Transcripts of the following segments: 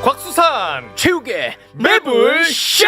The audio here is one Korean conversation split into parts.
곽수산 최욱의 매불쇼.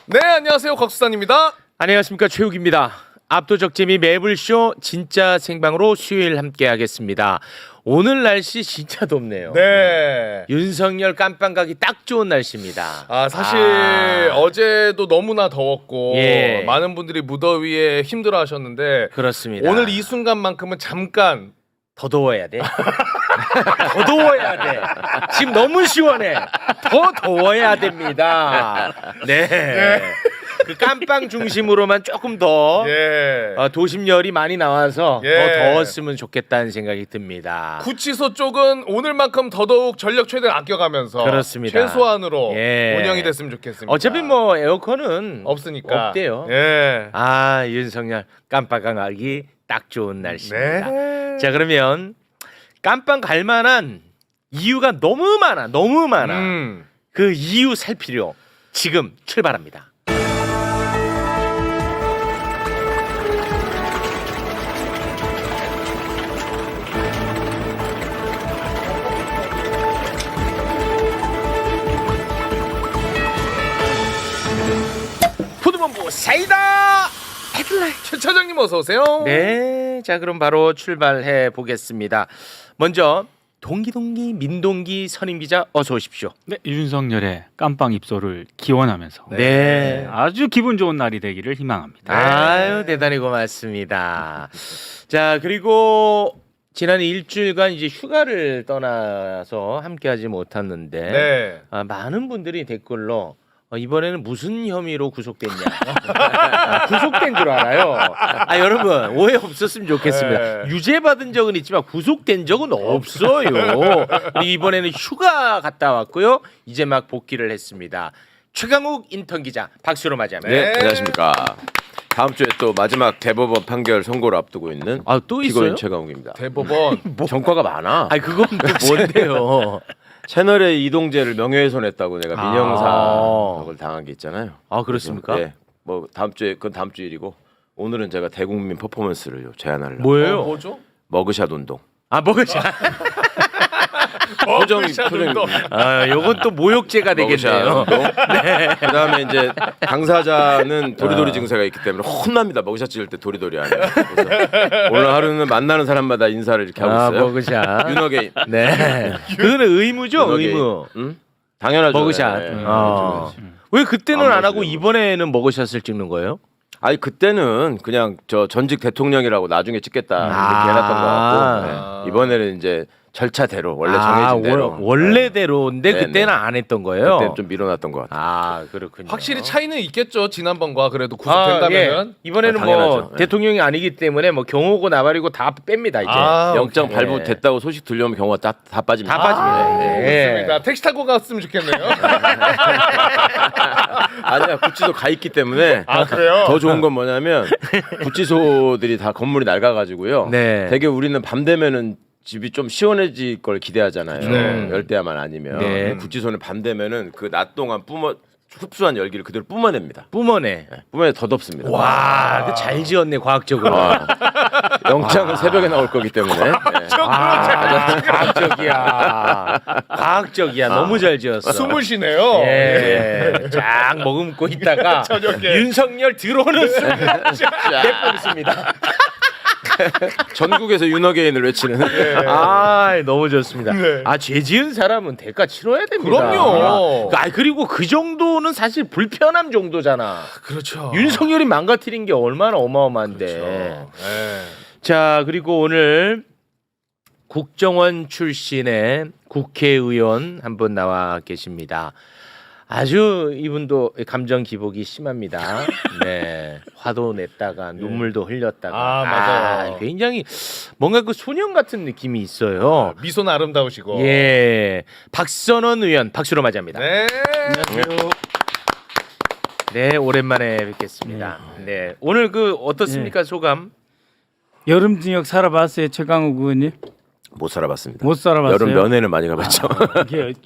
네, 안녕하세요, 곽수산입니다. 안녕하십니까, 최욱입니다. 압도적 재미 매불쇼 진짜 생방으로 수요일 함께하겠습니다. 오늘 날씨 진짜 덥네요. 네. 윤석열 깜빵 가기 딱 좋은 날씨입니다. 사실 어제도 너무나 더웠고 예. 많은 분들이 무더위에 힘들어하셨는데 그렇습니다. 오늘 이 순간만큼은 잠깐 더 더워야 돼. 더 더워야 돼. 지금 너무 시원해. 더 더워야 됩니다. 네. 그 깜빵 중심으로만 조금 더 도심 열이 많이 나와서 더 더웠으면 좋겠다는 생각이 듭니다. 구치소 쪽은 오늘만큼 더더욱 전력 최대한 아껴가면서 그렇습니다. 최소한으로 운영이 됐으면 좋겠습니다. 어차피 뭐 에어컨은 없으니까 없대요. 예. 윤석열 깜빵 가기 딱 좋은 날씨입니다. 네. 자, 그러면 깜빵 갈 만한 이유가 너무 많아. 그 이유 살 필요 지금 출발합니다. 푸드본부 사이다 헤드라인. 최 차장님 어서 오세요. 네, 자 그럼 바로 출발해 보겠습니다. 먼저 동기 민동기 선임 기자 어서 오십시오. 네, 윤석열의 깜빵 입소를 기원하면서 네. 아주 기분 좋은 날이 되기를 희망합니다. 아유, 대단히 고맙습니다. 자, 그리고 지난 일주일간 이제 휴가를 떠나서 함께하지 못했는데 네. 많은 분들이 댓글로 이번에는 무슨 혐의로 구속됐냐? 구속된 줄 알아요. 여러분 오해 없었으면 좋겠습니다. 네. 유죄 받은 적은 있지만 구속된 적은 없어요. 그리고 이번에는 휴가 갔다 왔고요. 이제 막 복귀를 했습니다. 최강욱 인턴 기자 박수로 맞이합니다. 네, 안녕하십니까. 다음 주에 또 마지막 대법원 판결 선고를 앞두고 있는 또 있어요? 피고인 최강욱입니다. 대법원 전과가 많아. 그건 또 뭔데요? 채널의 이동재를 명예훼손했다고 내가 민형사를 당한 게 있잖아요. 그렇습니까? 네, 뭐 다음 주에 그건 다음 주 일이고 오늘은 제가 대국민 퍼포먼스를 제안하려고. 뭐예요? 뭐죠? 머그샷 운동. 먹으자. 표정이 요건 또 모욕죄가 되겠네요. 네. 그다음에 이제 당사자는 도리도리 증세가 있기 때문에 혼납니다. 머그샷 찍을 때 도리도리 안 해요. 그래서 오늘 하루는 만나는 사람마다 인사를 이렇게 하고 있어요. 머그샷. 윤어게인. 네. 그거는 의무죠, 윤어게인. 의무. 응? 당연하죠. 머그샷. 네. 왜 그때는 안 안 하고 머시죠. 이번에는 머그샷을 찍는 거예요? 아니 그때는 그냥 저 전직 대통령이라고 나중에 찍겠다 이렇게 해놨던 것 같고 네. 이번에는 이제 절차대로 원래 정해진 대로 원래대로인데 네. 그때는 안 했던 거예요. 그때 좀 밀어놨던 것 같아요. 그렇군요. 확실히 차이는 있겠죠. 지난번과 그래도 구속된다면. 예. 이번에는 당연하죠. 뭐 대통령이 아니기 때문에 뭐 경호고 나발이고 다 뺍니다 이제. 영장 오케이. 발부됐다고 소식 들려오면 경우가 다 빠집니다. 다 빠집니다. 네. 좋습니다. 택시 타고 갔으면 좋겠네요. 아니야 구치소 가 있기 때문에 그래요? 더 좋은 건 뭐냐면 구치소들이 다 건물이 낡아가지고요. 네. 되게 우리는 밤 되면은 집이 좀 시원해질 걸 기대하잖아요. 네. 열대야만 아니면 네. 근데 구치소는 밤 되면은 그 낮 동안 흡수한 열기를 그대로 뿜어냅니다. 뿜어내. 뿜어내 더 덥습니다. 와, 잘 지었네 과학적으로. 영장은 새벽에 나올 거기 때문에. 네. 과학적이야. 과학적이야. 너무 잘 지었어. 숨을 쉬네요. 쫙 머금고 있다가 저녁에. 윤석열 들어오는 순간 내뿜습니다. 전국에서 윤어게인을 외치는. 너무 좋습니다. 네. 죄 지은 사람은 대가 치러야 됩니다. 그럼요. 그리고 그 정도는 사실 불편함 정도잖아. 그렇죠. 윤석열이 망가뜨린 게 얼마나 어마어마한데. 그렇죠. 네. 자, 그리고 오늘 국정원 출신의 국회의원 한 분 나와 계십니다. 아주 이분도 감정 기복이 심합니다. 네, 화도 냈다가 눈물도 흘렸다가 맞아요. 굉장히 뭔가 그 소년 같은 느낌이 있어요. 미소는 아름다우시고. 박선원 의원 박수로 맞이합니다. 네. 네, 오랜만에 뵙겠습니다. 네, 오늘 그 어떻습니까 소감? 여름징역 살아봤어요, 최강욱 의원님? 못 살아봤습니다. 못 살아봤어요. 여름 면회는 많이 가봤죠.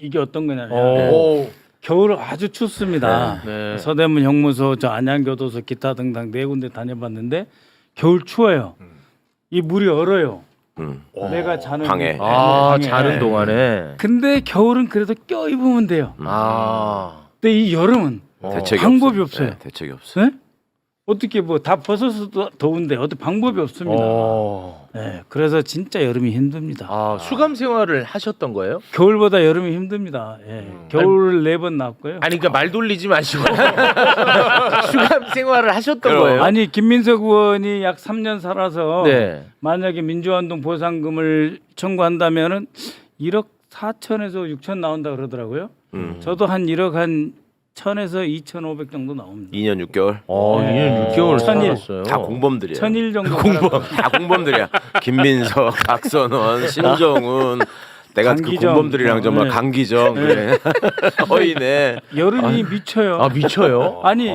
이게 어떤 거냐면 오. 겨울 아주 춥습니다. 네. 서대문 형무소, 저 안양교도소, 기타 등등 네 군데 다녀봤는데 겨울 추워요. 이 물이 얼어요. 내가 자는 방에. 방에. 자는 동안에. 근데 겨울은 그래도 껴입으면 돼요. 근데 이 여름은 대책이 방법이 없어요. 없어요. 네, 대책이 없어요. 네? 어떻게 뭐 다 벗어서 더운데 어떤 방법이 없습니다. 네, 그래서 진짜 여름이 힘듭니다. 수감 생활을 하셨던 거예요? 겨울보다 여름이 힘듭니다. 예. 겨울 4번 났고요. 아니 그러니까 말 돌리지 마시고 수감 생활을 하셨던 거예요? 아니 김민석 의원이 약 3년 살아서 네. 만약에 민주화운동 보상금을 청구한다면은 1억 4천에서 6천 나온다 그러더라고요. 저도 한 1억 한 1,000에서 2,500 정도 나옵니다. 2년 6개월. 2년 6개월 천일. 살았어요. 다 공범들이에요. 1,000일 정도 다 공범들이야. 김민석, 박선원, 신정훈. 내가 그 강기정. 공범들이랑 정말 네. 강기정 그래. 어이네. 여름이 미쳐요. 미쳐요? 아니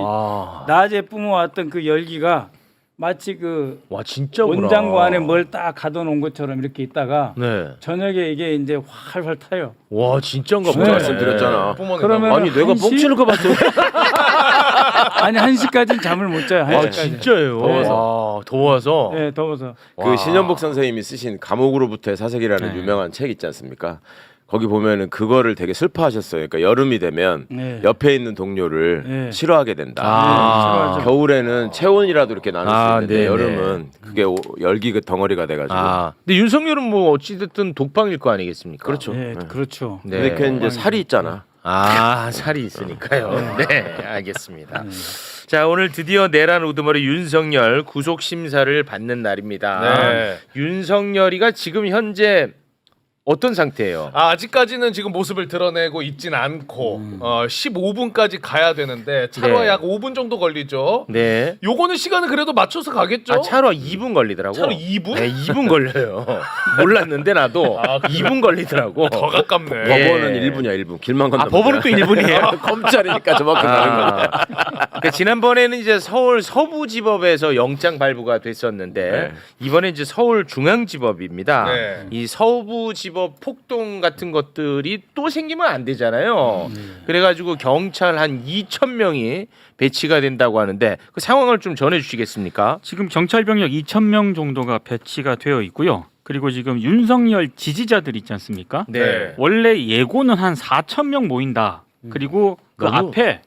낮에 뿜어왔던 그 열기가 마치 그 와 진짜 원장고 안에 뭘 딱 가둬놓은 것처럼 이렇게 있다가 네. 저녁에 이게 이제 활활 타요. 와 진짜인가 네. 보다. 말씀드렸잖아. 그러면 아니 내가 한 시? 뻥치는 거 봤어. 아니 1시까지는 잠을 못 자요. 1시까지. 진짜예요? 더워서. 네, 더워서. 그 신현복 선생님이 쓰신 감옥으로부터의 사색이라는 유명한 책 있지 않습니까? 거기 보면은 그거를 되게 슬퍼하셨어요. 그러니까 여름이 되면 네. 옆에 있는 동료를 네. 싫어하게 된다. 싫어하죠. 겨울에는 체온이라도 이렇게 나눌 수 있는데 네네. 여름은 그게 열기 그 덩어리가 돼가지고. 근데 윤석열은 뭐 어찌됐든 독방일 거 아니겠습니까? 그렇죠. 네, 그렇죠. 네. 근데 그 이제 살이 있잖아. 살이 있으니까요. 네, 알겠습니다. 자, 오늘 드디어 내란 우두머리 윤석열 구속 심사를 받는 날입니다. 네. 윤석열이가 지금 현재 어떤 상태예요? 아직까지는 지금 모습을 드러내고 있진 않고 15분까지 가야 되는데 차로 네. 약 5분 정도 걸리죠. 네. 요거는 시간을 그래도 맞춰서 가겠죠. 차로 2분 걸리더라고. 차로 2분? 네, 2분 걸려요. 몰랐는데 나도 2분 걸리더라고. 더 가깝네. 예. 법원은 1분이야 1분. 길만 건너면. 법원은 또 1분이에요. 검찰이니까 저만큼 다른 거다. 그러니까 지난번에는 이제 서울 서부지법에서 영장 발부가 됐었는데 네. 이번에 이제 서울 중앙지법입니다. 네. 이 서부지법 폭동 같은 것들이 또 생기면 안 되잖아요. 그래가지고 경찰 한 2,000명이 배치가 된다고 하는데 그 상황을 좀 전해주시겠습니까? 지금 경찰 병력 2,000명 정도가 배치가 되어 있고요. 그리고 지금 윤석열 지지자들 있지 않습니까? 네. 원래 예고는 한 4,000명 모인다. 그리고 그 너무- 앞에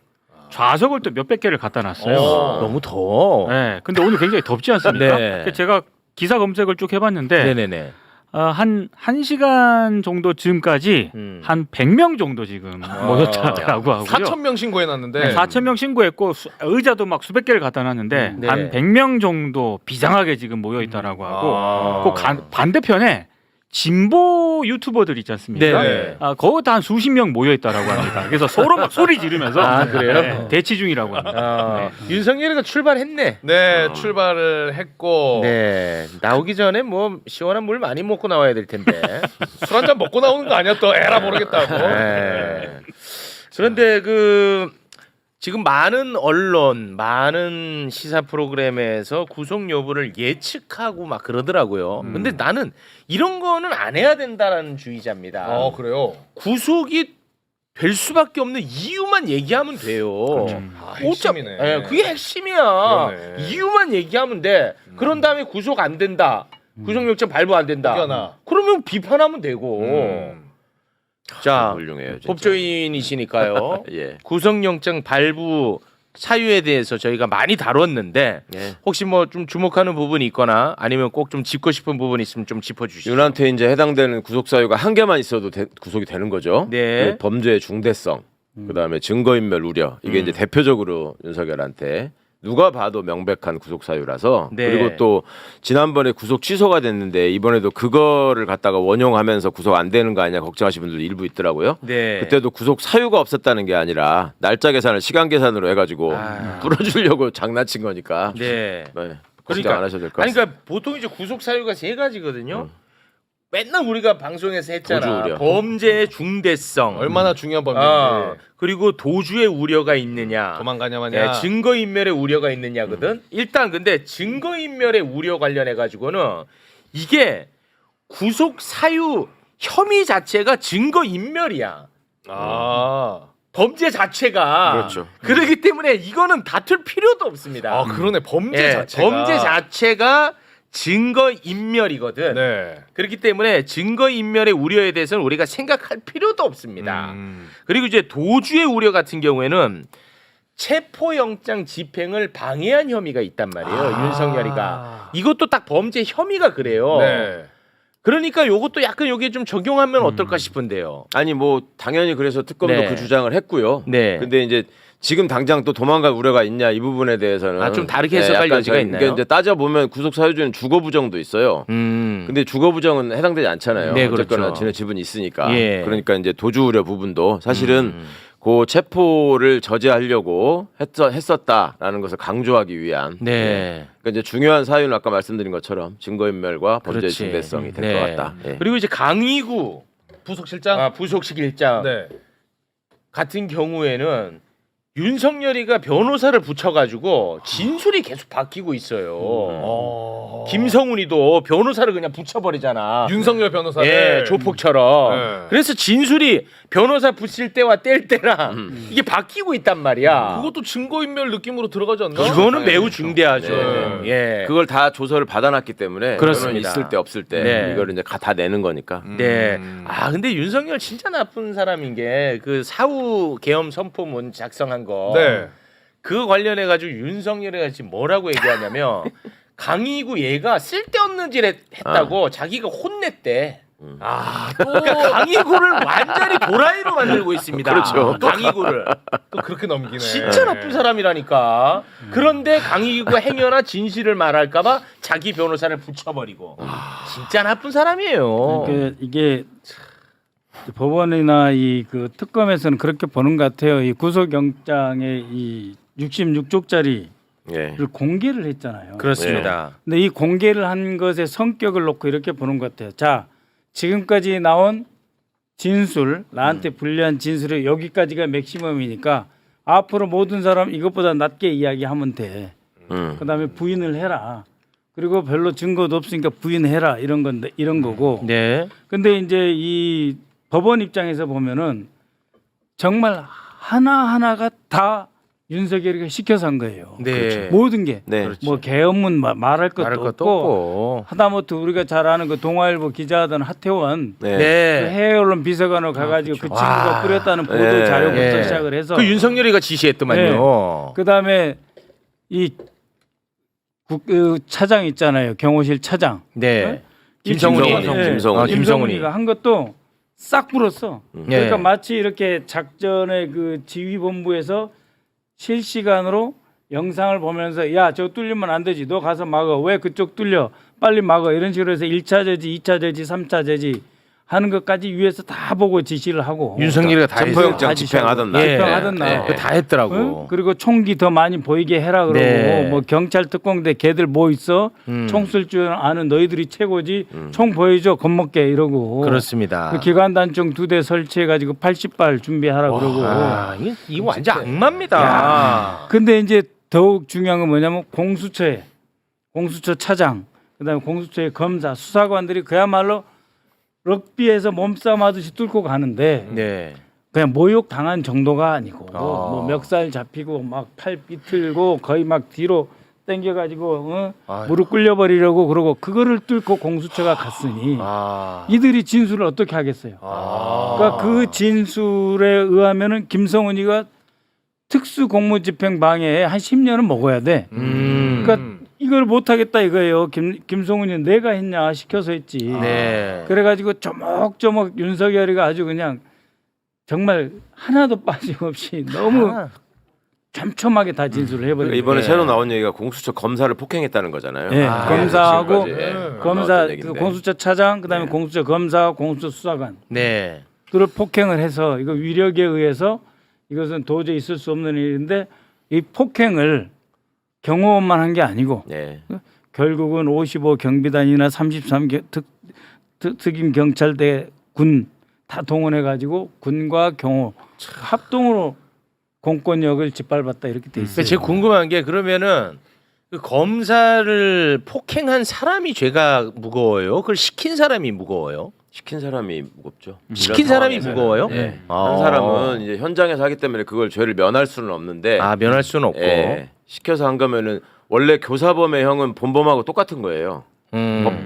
좌석을 또 몇백 개를 갖다 놨어요. 너무 더워. 네. 근데 오늘 굉장히 덥지 않습니까? 네. 그래서 제가 기사 검색을 쭉 해봤는데 네네네. 한 1시간 정도 즈음까지 한 100명 정도 지금 모였다라고 하고요. 4,000명 신고해놨는데 네, 4,000명 신고했고 의자도 막 수백 개를 갖다 놨는데 네. 한 100명 정도 비장하게 지금 모여 있다라고 하고 그 반대편에 진보 유튜버들 있지 않습니까? 네. 거기다 한 수십 명 모여 있다라고 합니다. 그래서 서로 막 소리 지르면서 그래요? 네, 대치 중이라고 합니다. 윤석열이가 출발했네. 네 출발을 했고 네. 나오기 전에 뭐 시원한 물 많이 먹고 나와야 될 텐데. 술 한 잔 먹고 나오는 거 아니야 또 에라 모르겠다고. 네. 그런데 그 지금 많은 언론, 많은 시사 프로그램에서 구속 여부를 예측하고 막 그러더라고요. 근데 나는 이런 거는 안 해야 된다라는 주의자입니다. 그래요. 구속이 될 수밖에 없는 이유만 얘기하면 돼요. 핵심이네. 예, 그게 핵심이야. 그러네. 이유만 얘기하면 돼. 그런 다음에 구속 안 된다. 구속영장 발부 안 된다. 혹여나. 그러면 비판하면 되고. 자, 훌륭해요. 진짜. 법조인이시니까요. 예. 구속영장 발부 사유에 대해서 저희가 많이 다뤘는데 예. 혹시 뭐 좀 주목하는 부분이 있거나 아니면 꼭 좀 짚고 싶은 부분이 있으면 좀 짚어주시죠. 윤한테 이제 해당되는 구속 사유가 한 개만 있어도 구속이 되는 거죠. 네. 그 범죄의 중대성, 그다음에 증거인멸 우려 이게 이제 대표적으로 윤석열한테 누가 봐도 명백한 구속 사유라서 네. 그리고 또 지난번에 구속 취소가 됐는데 이번에도 그거를 갖다가 원용하면서 구속 안 되는 거 아니냐 걱정하시는 분들 일부 있더라고요. 네. 그때도 구속 사유가 없었다는 게 아니라 날짜 계산을 시간 계산으로 해가지고 풀어주려고 장난친 거니까. 네. 네. 걱정 안 하셔도 될 것 아니 같습니다. 그러니까 보통 이제 구속 사유가 세 가지거든요. 맨날 우리가 방송에서 했잖아. 도주 우려. 범죄의 중대성. 얼마나 중요한 범죄인지. 그리고 도주의 우려가 있느냐. 도망가냐 마냐. 네, 증거인멸의 우려가 있느냐거든. 일단 근데 증거인멸의 우려 관련해 가지고는 이게 구속 사유 혐의 자체가 증거인멸이야. 범죄 자체가. 그렇죠. 그렇기 때문에 이거는 다툴 필요도 없습니다. 그러네 범죄 예, 자체가. 범죄 자체가 증거 인멸이거든. 네. 그렇기 때문에 증거 인멸의 우려에 대해서는 우리가 생각할 필요도 없습니다. 그리고 이제 도주의 우려 같은 경우에는 체포영장 집행을 방해한 혐의가 있단 말이에요. 윤석열이가. 이것도 딱 범죄 혐의가 그래요. 네. 그러니까 요것도 약간 여기에 좀 적용하면 어떨까 싶은데요. 아니 뭐 당연히 그래서 특검도 네. 그 주장을 했고요. 네. 근데 이제 지금 당장 또 도망갈 우려가 있냐 이 부분에 대해서는 좀 다르게 해석할 약간 여지가 있나요? 이제 따져 보면 구속 사유주는 주거 부정도 있어요. 근데 주거 부정은 해당되지 않잖아요. 네, 어쨌거나 그렇죠. 지네 집은 있으니까. 예. 그러니까 이제 도주 우려 부분도 사실은 그 체포를 저지하려고 했었다라는 것을 강조하기 위한. 네. 그러니까 이제 중요한 사유는 아까 말씀드린 것처럼 증거인멸과 범죄 그렇지. 중대성이 될 것 네. 같다. 예. 그리고 이제 강의구 부속실장. 부속식 일장 네. 같은 경우에는 윤석열이가 변호사를 붙여가지고 진술이 계속 바뀌고 있어요. 김성훈이도 변호사를 그냥 붙여버리잖아. 윤석열 변호사를. 예, 조폭처럼. 네. 그래서 진술이 변호사 붙일 때와 뗄 때랑 이게 바뀌고 있단 말이야. 그것도 증거인멸 느낌으로 들어가지 않나? 이거는 매우 중대하죠. 네. 예. 그걸 다 조서를 받아놨기 때문에 그렇습니다. 그거는 있을 때 없을 때 네. 이걸 이제 다 내는 거니까. 네. 아 근데 윤석열 진짜 나쁜 사람인 게 그 사후 계엄 선포문 작성한 거. 네. 그 관련해 가지고 윤석열이가 지금 뭐라고 얘기하냐면 강희구 얘가 쓸데없는 짓 했다고 자기가 혼냈대. 그러니까 강희구를 완전히 도라이로 만들고 있습니다. 그렇죠. 강희구를 또 그렇게 넘기네. 진짜 나쁜 사람이라니까. 그런데 강희구가 행여나 진실을 말할까봐 자기 변호사를 붙여버리고 진짜 나쁜 사람이에요. 그러니까 이게 법원이나 이 그 특검에서는 그렇게 보는 것 같아요. 이 구속영장의 이 66쪽짜리를 예. 공개를 했잖아요. 그렇습니다. 근데 이 공개를 한 것의 성격을 놓고 이렇게 보는 것 같아요. 자, 지금까지 나온 진술, 나한테 불리한 진술이 여기까지가 맥시멈이니까 앞으로 모든 사람 이것보다 낮게 이야기하면 돼. 그다음에 부인을 해라. 그리고 별로 증거도 없으니까 부인해라 이런 건데 이런 거고. 네. 근데 이제 이 법원 입장에서 보면은 정말 하나하나가 다 윤석열이가 시켜서 한 거예요. 네. 모든 게. 네. 뭐 계엄문 말할 것도, 말할 것도 없고, 없고. 하다못해 우리가 잘 아는 그 동아일보 기자하던 하태원 네. 네. 그 해외 언론 비서관으로 가가지고 그 친구가 뿌렸다는 보도 네. 자료부터 네. 시작을 해서 그 윤석열이가 지시했더만요. 그다음에 이 그 차장 있잖아요. 경호실 차장. 네. 이 김성훈이. 김성훈이. 김성훈이가 한 것도 싹 불었어. 그러니까 네. 마치 이렇게 작전의 그 지휘본부에서 실시간으로 영상을 보면서 야, 저 뚫리면 안 되지. 너 가서 막아. 왜 그쪽 뚫려? 빨리 막아. 이런 식으로 해서 1차 저지, 2차 저지, 3차 저지 하는 것까지 위에서 다 보고 지시를 하고 윤석열이가 다 체포영장 했어요. 집행하던 날. 예. 집행하던 날. 그거 다 했더라고. 응? 그리고 총기 더 많이 보이게 해라 그러고 네. 뭐 경찰 특공대 걔들 뭐 있어? 총 쓸 줄 아는 너희들이 최고지. 총 보여줘 겁먹게 이러고. 그렇습니다. 그 기관단총 2대 설치해가지고 80발 준비하라 그러고. 아, 이거 완전 악마입니다. 근데 이제 더욱 중요한 건 뭐냐면 공수처에 공수처 차장, 그다음에 공수처의 검사, 수사관들이 그야말로 럭비에서 몸싸움 하듯이 뚫고 가는데 네. 그냥 모욕 당한 정도가 아니고 뭐 멱살 잡히고 막 팔 비틀고 거의 막 뒤로 당겨가지고 무릎 꿇려버리려고 그러고 그거를 뚫고 공수처가 갔으니 이들이 진술을 어떻게 하겠어요? 그러니까 그 진술에 의하면은 김성훈이가 특수공무집행 방해에 한 10년은 먹어야 돼. 그러니까 이걸 못하겠다 이거예요. 김성훈이 내가 했냐 시켜서 했지. 네. 그래가지고 조목조목 윤석열이가 아주 그냥 정말 하나도 빠짐없이 너무 촘촘하게 다 진술을 해버려요. 이번에 새로 나온 얘기가 공수처 검사를 폭행했다는 거잖아요. 네, 검사하고 지금까지. 검사 나왔던 그 얘기인데. 공수처 차장 그다음에 공수처 검사 공수처 수사관 네. 들을 폭행을 해서 이거 위력에 의해서 이것은 도저히 있을 수 없는 일인데 이 폭행을 경호원만 한 게 아니고 네. 결국은 55 경비단이나 33 특임 경찰대 군 다 동원해 가지고 군과 경호 합동으로 공권력을 짓밟았다 이렇게 돼 있어요. 근데 제가 궁금한 게 그러면은 그 검사를 폭행한 사람이 죄가 무거워요? 그걸 시킨 사람이 무거워요? 시킨 사람이 무겁죠. 시킨 이런 사람이 상황에서는. 무거워요? 네. 아. 한 사람은 이제 현장에서 하기 때문에 그걸 죄를 면할 수는 없는데. 면할 수는 없고. 예, 시켜서 한 거면은 원래 교사범의 형은 본범하고 똑같은 거예요.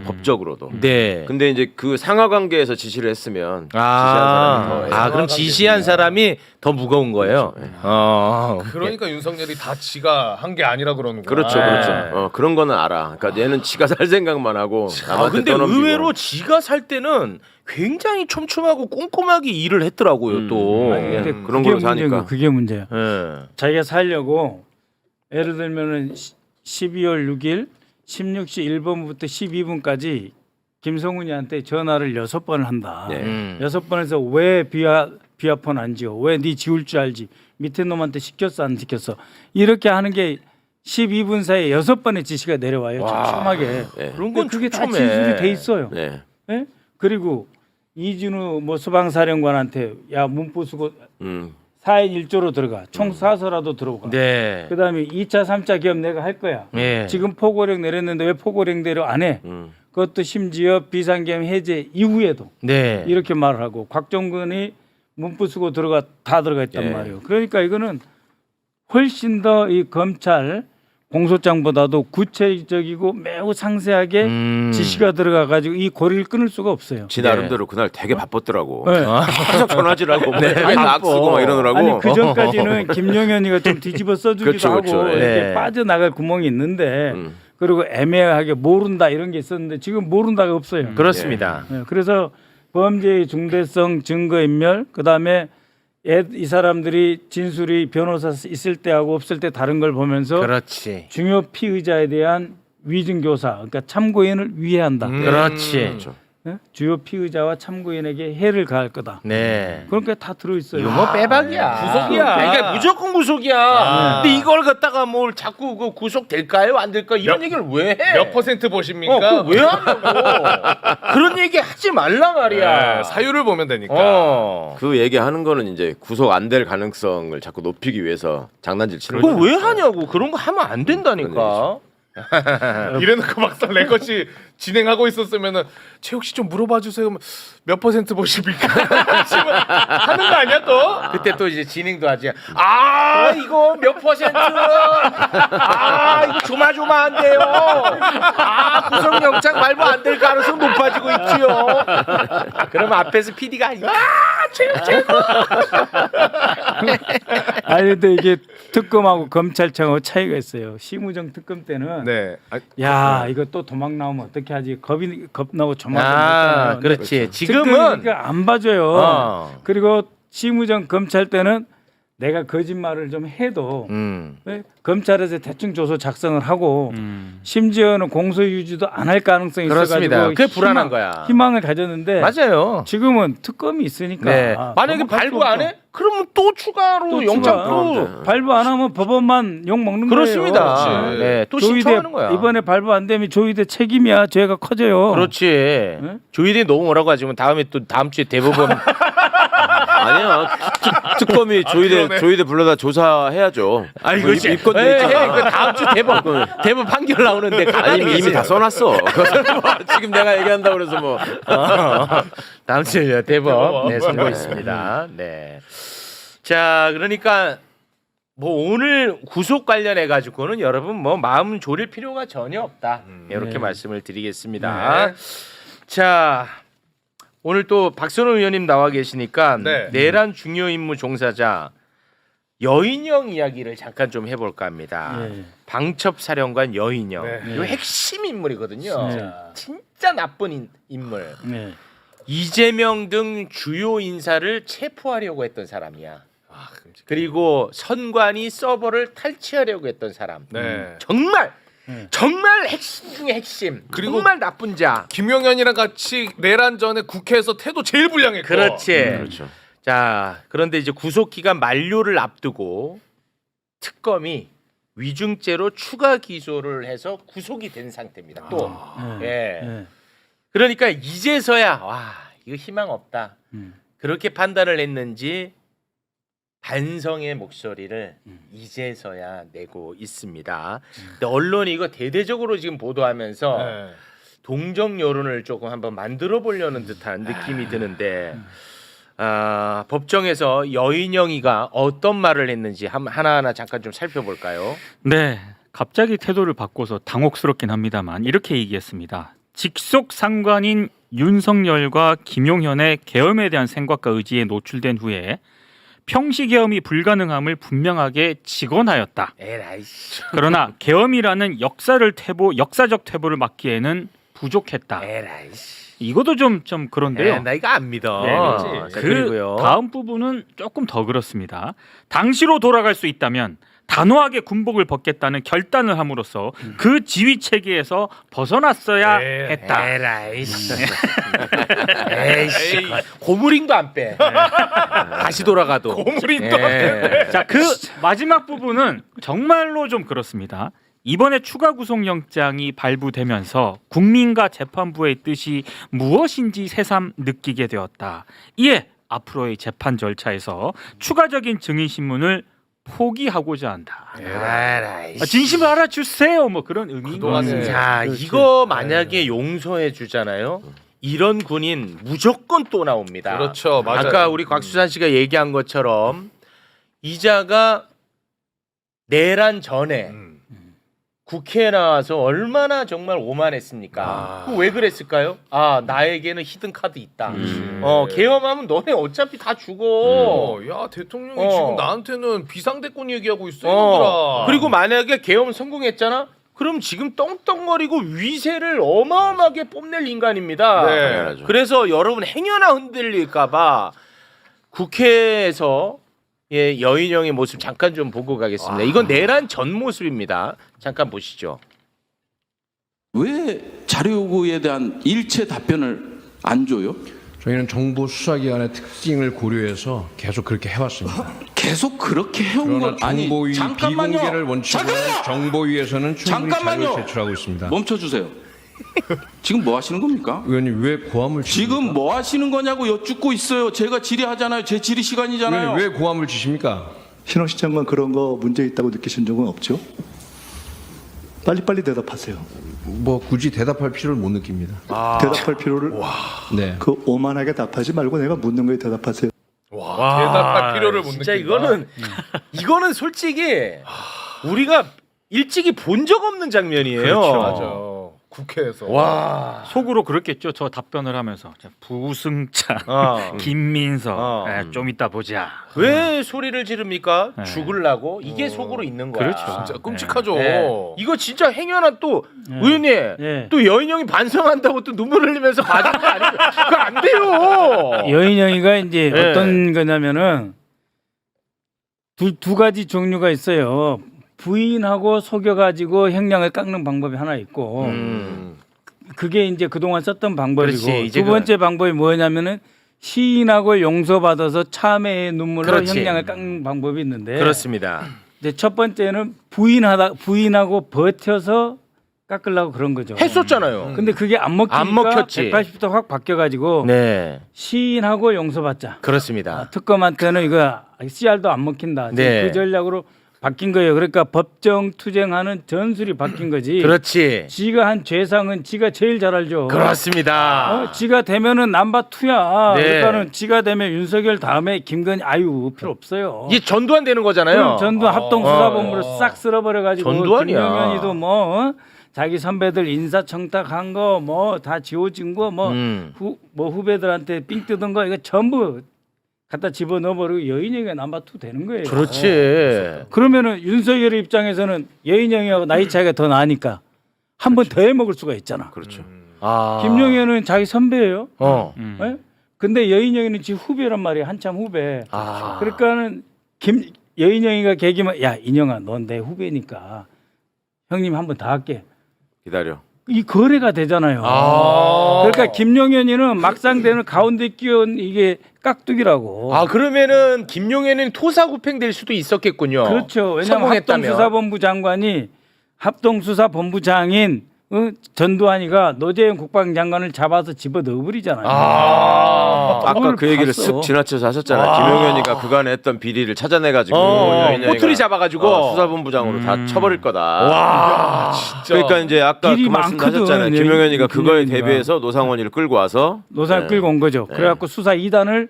법적으로도. 네. 근데 이제 그 상하 관계에서 지시를 했으면 지시한 사람이 더 그럼 지시한 사람이 더 무거운 거예요. 그렇죠. 그러니까 윤석열이 다 지가 한 게 아니라 그러는구나. 그렇죠, 그렇죠. 그런 거는 알아. 그러니까 얘는 지가 살 생각만 하고 남한테 근데 떠넘기고. 의외로 지가 살 때는 굉장히 촘촘하고 꼼꼼하게 일을 했더라고요. 또. 아니, 근데 그런 그게 걸로 문제고, 사니까. 그게 문제야. 예. 자기가 살려고 예를 들면은 12월 6일 16시 1분부터 12분까지 김성훈이한테 전화를 6번을 한다. 네. 6번에서 왜 비아폰 안 지워? 왜 네 지울 줄 알지? 밑에 놈한테 시켰어 안 시켰어? 이렇게 하는 게 12분 사이에 6번의 지시가 내려와요. 촘촘하게. 네. 그런 건 그게 다 촘촘해. 진술이 돼 있어요. 네. 예? 그리고 이준우 뭐 수방사령관한테 야 문부 쓰고 음. 4인 1조로 들어가. 총 쏴서라도 들어가. 네. 그다음에 2차 3차 기업 내가 할 거야. 예. 지금 포고령 내렸는데 왜 포고령대로 안 해? 그것도 심지어 비상계엄 해제 이후에도 네. 이렇게 말을 하고 곽종근이 문부 쓰고 들어가 다 들어가 있단 예. 말이에요. 그러니까 이거는 훨씬 더 이 검찰 공소장보다도 구체적이고 매우 상세하게 지시가 들어가 가지고 이 고리를 끊을 수가 없어요. 지 나름대로 그날 되게 바빴더라고. 네. 계속 전화질하고 아니, 악 쓰고 막 이러느라고. 아니 그 전까지는 김용현이가 좀 뒤집어 써주기도 그렇죠, 하고 그렇죠. 이렇게 네. 빠져나갈 구멍이 있는데 그리고 애매하게 모른다 이런 게 있었는데 지금 모른다가 없어요. 그렇습니다. 네, 그래서 범죄의 중대성, 증거인멸, 그다음에 이 사람들이 진술이 변호사 있을 때하고 없을 때 다른 걸 보면서 그렇지. 중요 피의자에 대한 위증교사, 그러니까 참고인을 위해한다. 그렇지. 그렇죠. 네? 주요 피의자와 참고인에게 해를 가할 거다. 네. 그런 게 다 들어있어요. 이거 뭐 빼박이야. 구속이야. 그러니까 무조건 구속이야. 근데 이걸 갖다가 뭘 자꾸 그 구속 될까요? 안 될까? 이런 얘기를 왜 해? 몇 퍼센트 보십니까? 그거 왜 하냐고. 그런 얘기 하지 말라 말이야. 네, 사유를 보면 되니까. 그 얘기하는 거는 이제 구속 안 될 가능성을 자꾸 높이기 위해서 장난질 치는 그거 거죠. 왜 하냐고. 그런 거 하면 안 된다니까. 이래놓고 막상 내 것이 진행하고 있었으면은 최욱 씨 좀 물어봐 주세요. 그러면 몇 퍼센트 보십니까? 지금 하는 거 아니야 또? 그때 또 이제 진행도 하지. 아 이거 몇 퍼센트? 아 이거 조마조마한데요. 아 구속영장 발부 안 될 가능성 높아지고 있지요. 그러면 앞에서 PD가 최고. 아니 근데 이게 특검하고 검찰청하고 차이가 있어요. 심우정 특검 때는 네. 야 이거 또 도망 나오면 어떻게 하지? 겁 나고 조마조마. 아 그렇지. 지금은 그러니까 안 봐줘요. 어. 그리고 심우정 검찰 때는 내가 거짓말을 좀 해도 왜? 검찰에서 대충 조서 작성을 하고 심지어는 공소 유지도 안 할 가능성이 그렇습니다. 있어가지고 그게 불안한 거야. 희망을 가졌는데 맞아요. 지금은 특검이 있으니까 네. 만약에 넘어갈 발부 수 안 해? 그러면 또 추가로 또 영장 추가. 또 발부 안 하면 법원만 욕 먹는 그렇습니다. 거예요. 네, 또 조의대 신청하는 거야. 이번에 발부 안 되면 조의대 책임이야. 죄가 커져요. 그렇지. 조이대 너무 뭐라고 하지만 다음에 또 다음 주에 대법원 아니야. 특검이 조이대 불러다 조사해야죠. 아니 뭐 그렇지. 입건돼 해, 있잖아. 그 다음 주 대법 판결 나오는데 아니 이미 다 써놨어. 지금 내가 얘기한다 그래서 뭐. 다음 주에 대법 네, 선고했습니다. 네. 자, 그러니까 뭐 오늘 구속 관련해 가지고는 여러분 뭐 마음 졸일 필요가 전혀 없다. 이렇게 말씀을 드리겠습니다. 네. 자, 오늘 또 박선호 의원님 나와 계시니까 네. 내란 중요 임무 종사자 여인영 이야기를 잠깐 좀 해볼까 합니다. 네. 방첩 사령관 여인영, 네. 이 핵심 인물이거든요. 네. 진짜 나쁜 인물. 네. 이재명 등 주요 인사를 체포하려고 했던 사람이야. 아, 그리고 선관위 서버를 탈취하려고 했던 사람. 네. 정말 핵심 중에 핵심. 그리고 정말 나쁜 자. 김용현이랑 같이 내란 전에 국회에서 태도 제일 불량했고. 그렇지. 그렇죠. 자, 그런데 이제 구속 기간 만료를 앞두고 특검이 위증죄로 추가 기소를 해서 구속이 된 상태입니다. 또. 예. 네. 그러니까 이제서야 와, 이거 희망 없다. 그렇게 판단을 했는지 반성의 목소리를 이제서야 내고 있습니다. 근데 언론이 이거 대대적으로 지금 보도하면서 네. 동정 여론을 조금 한번 만들어 보려는 듯한 느낌이 드는데 법정에서 여인영이가 어떤 말을 했는지 하나하나 잠깐 좀 살펴볼까요? 네. 갑자기 태도를 바꿔서 당혹스럽긴 합니다만 이렇게 얘기했습니다. 직속 상관인 윤석열과 김용현의 계엄에 대한 생각과 의지에 노출된 후에 평시 계엄이 불가능함을 분명하게 직언하였다. 에라이씨. 그러나 계엄이라는 역사적 퇴보를 막기에는 부족했다. 에라이씨. 이것도 좀 그런데요. 나 이거 안 믿어. 네, 자, 그 그리고요. 다음 부분은 조금 더 그렇습니다. 당시로 돌아갈 수 있다면 단호하게 군복을 벗겠다는 결단을 함으로써 그 지휘 체계에서 벗어났어야 했다. 에라이씨. 에이씨. 고무링도 안 빼. 다시 돌아가도. 고무링도 안 예. 자, 그 마지막 부분은 정말로 좀 그렇습니다. 이번에 추가 구속영장이 발부되면서 국민과 재판부의 뜻이 무엇인지 새삼 느끼게 되었다. 이에 앞으로의 재판 절차에서 추가적인 증인 신문을 포기하고자 한다. 에라이씨. 진심을 알아주세요. 뭐 그런 의미인 것 같습니다. 자, 이거 만약에 용서해 주잖아요. 이런 군인 무조건 또 나옵니다. 그렇죠, 맞아요. 아까 우리 곽수산 씨가 얘기한 것처럼 이자가 내란 전에 국회에 나와서 얼마나 정말 오만했습니까? 그거 왜 그랬을까요? 아, 나에게는 히든 카드 있다. 계엄하면 너네 어차피 다 죽어. 야 대통령이 지금 나한테는 비상대권 얘기하고 있어 이놈들아. 그리고 만약에 계엄 성공했잖아? 그럼 지금 떵떵거리고 위세를 어마어마하게 뽐낼 인간입니다. 네. 당연하죠. 그래서 여러분 행여나 흔들릴까봐 국회에서 여인형의 모습 잠깐 좀 보고 가겠습니다. 이건 내란 전 모습입니다. 잠깐 보시죠. 왜 자료 요구에 대한 일체 답변을 안 줘요? 저희는 정부 수사기관의 특징을 고려해서 계속 그렇게 해왔습니다. 계속 그렇게 해온 그러나 건 아니. 정보위 잠깐만요. 비공개를 원칙으로 잠깐만요. 정보위에서는 충분히 잠깐만요. 자료를 제출하고 있습니다. 멈춰주세요. 지금 뭐 하시는 겁니까? 의원님 왜 고함을 치십니까? 지금 뭐 하시는 거냐고 여쭙고 있어요. 제가 질의하잖아요. 제 질의 시간이잖아요. 의원님 왜 고함을 치십니까? 신원식 장관 그런 거 문제 있다고 느끼신 적은 없죠? 빨리빨리 대답하세요. 뭐 굳이 대답할 필요를 못 느낍니다. 대답할 필요를 네. 그 오만하게 답하지 말고 내가 묻는 거에 대답하세요. 와, 대답할 필요를 못 진짜 느낀다. 이거는 솔직히 우리가 일찍이 본 적 없는 장면이에요. 그렇죠, 맞아. 국회에서. 와. 속으로 그렇겠죠. 저 답변을 하면서 자, 부승찬, 김민석, 좀 이따 보자. 왜 소리를 지릅니까? 네. 죽으려고? 이게 속으로 있는 거야. 그렇죠. 진짜 끔찍하죠. 네. 이거 진짜 행여나 또 의원님 네. 또 여인형이 반성한다고 또 눈물 흘리면서 봐준 거 아니에요? 그거 안 돼요. 여인영이가 이제 네. 어떤 거냐면은 두 가지 종류가 있어요. 부인하고 속여가지고 형량을 깎는 방법이 하나 있고 그게 이제 그동안 썼던 방법이고 그렇지, 이제 두 번째 방법이 뭐냐면은 시인하고 용서받아서 참회의 눈물로 그렇지. 형량을 깎는 방법이 있는데 그렇습니다. 이제 첫 번째는 부인하고 버텨서 깎으려고 그런 거죠. 했었잖아요. 근데 그게 안 먹히니까 안 먹혔지. 180도 확 바뀌어가지고 네, 시인하고 용서받자. 그렇습니다. 특검한테는 이거 CR도 안 먹힌다. 지금 네. 그 전략으로 바뀐 거예요. 그러니까 법정 투쟁하는 전술이 바뀐 거지. 그렇지. 지가 한 죄상은 지가 제일 잘 알죠. 그렇습니다. 지가 되면은 남바 투야. 네. 그러니까는 지가 되면 윤석열 다음에 김건희 아유 필요 없어요. 이게 전두환 되는 거잖아요. 그럼 전두 합동수사본부로 싹 쓸어버려가지고 전두환이야. 김용현이도 뭐 자기 선배들 인사청탁한 거 뭐 다 지워진 거 뭐 후배들한테 삥 뜯은 거 이거 전부 갖다 집어넣어버리고 여인형이 남바2 되는 거예요. 그렇지. 그러면은 윤석열 입장에서는 여인형이하고 나이 차이가 더 나니까 한 번 더 해먹을 수가 있잖아. 그렇죠. 아. 김용현은 자기 선배예요. 네? 근데 여인형이는 지 후배란 말이야. 한참 후배. 아. 그러니까는 여인형이가 계기만 야 인형아 넌 내 후배니까 형님 한 번 더 할게. 기다려. 이 거래가 되잖아요. 그러니까 김용현이는 막상 되는 가운데 끼운 이게 깍두기라고. 아 그러면은 김용현은 토사구팽 될 수도 있었겠군요. 그렇죠. 왜냐하면 성공했다면. 합동수사본부 장관이 합동수사본부장인 전두환이가 노재현 국방장관을 잡아서 집어 넣어버리잖아요. 아까 오늘 그 얘기를 봤어. 쓱 지나쳐서 하셨잖아요. 김용현이가 그간에 했던 비리를 찾아내가지고 여인영이가 꼬투리 잡아가지고 수사본부장으로 다 쳐버릴 거다. 와. 진짜. 그러니까 이제 아까 일이 그 말씀도 많거든, 하셨잖아요. 여인- 김용현이가 그거에 김용현이가. 대비해서 노상원이를 끌고 와서 노사를 네. 끌고 온 거죠. 그래갖고 수사 2단을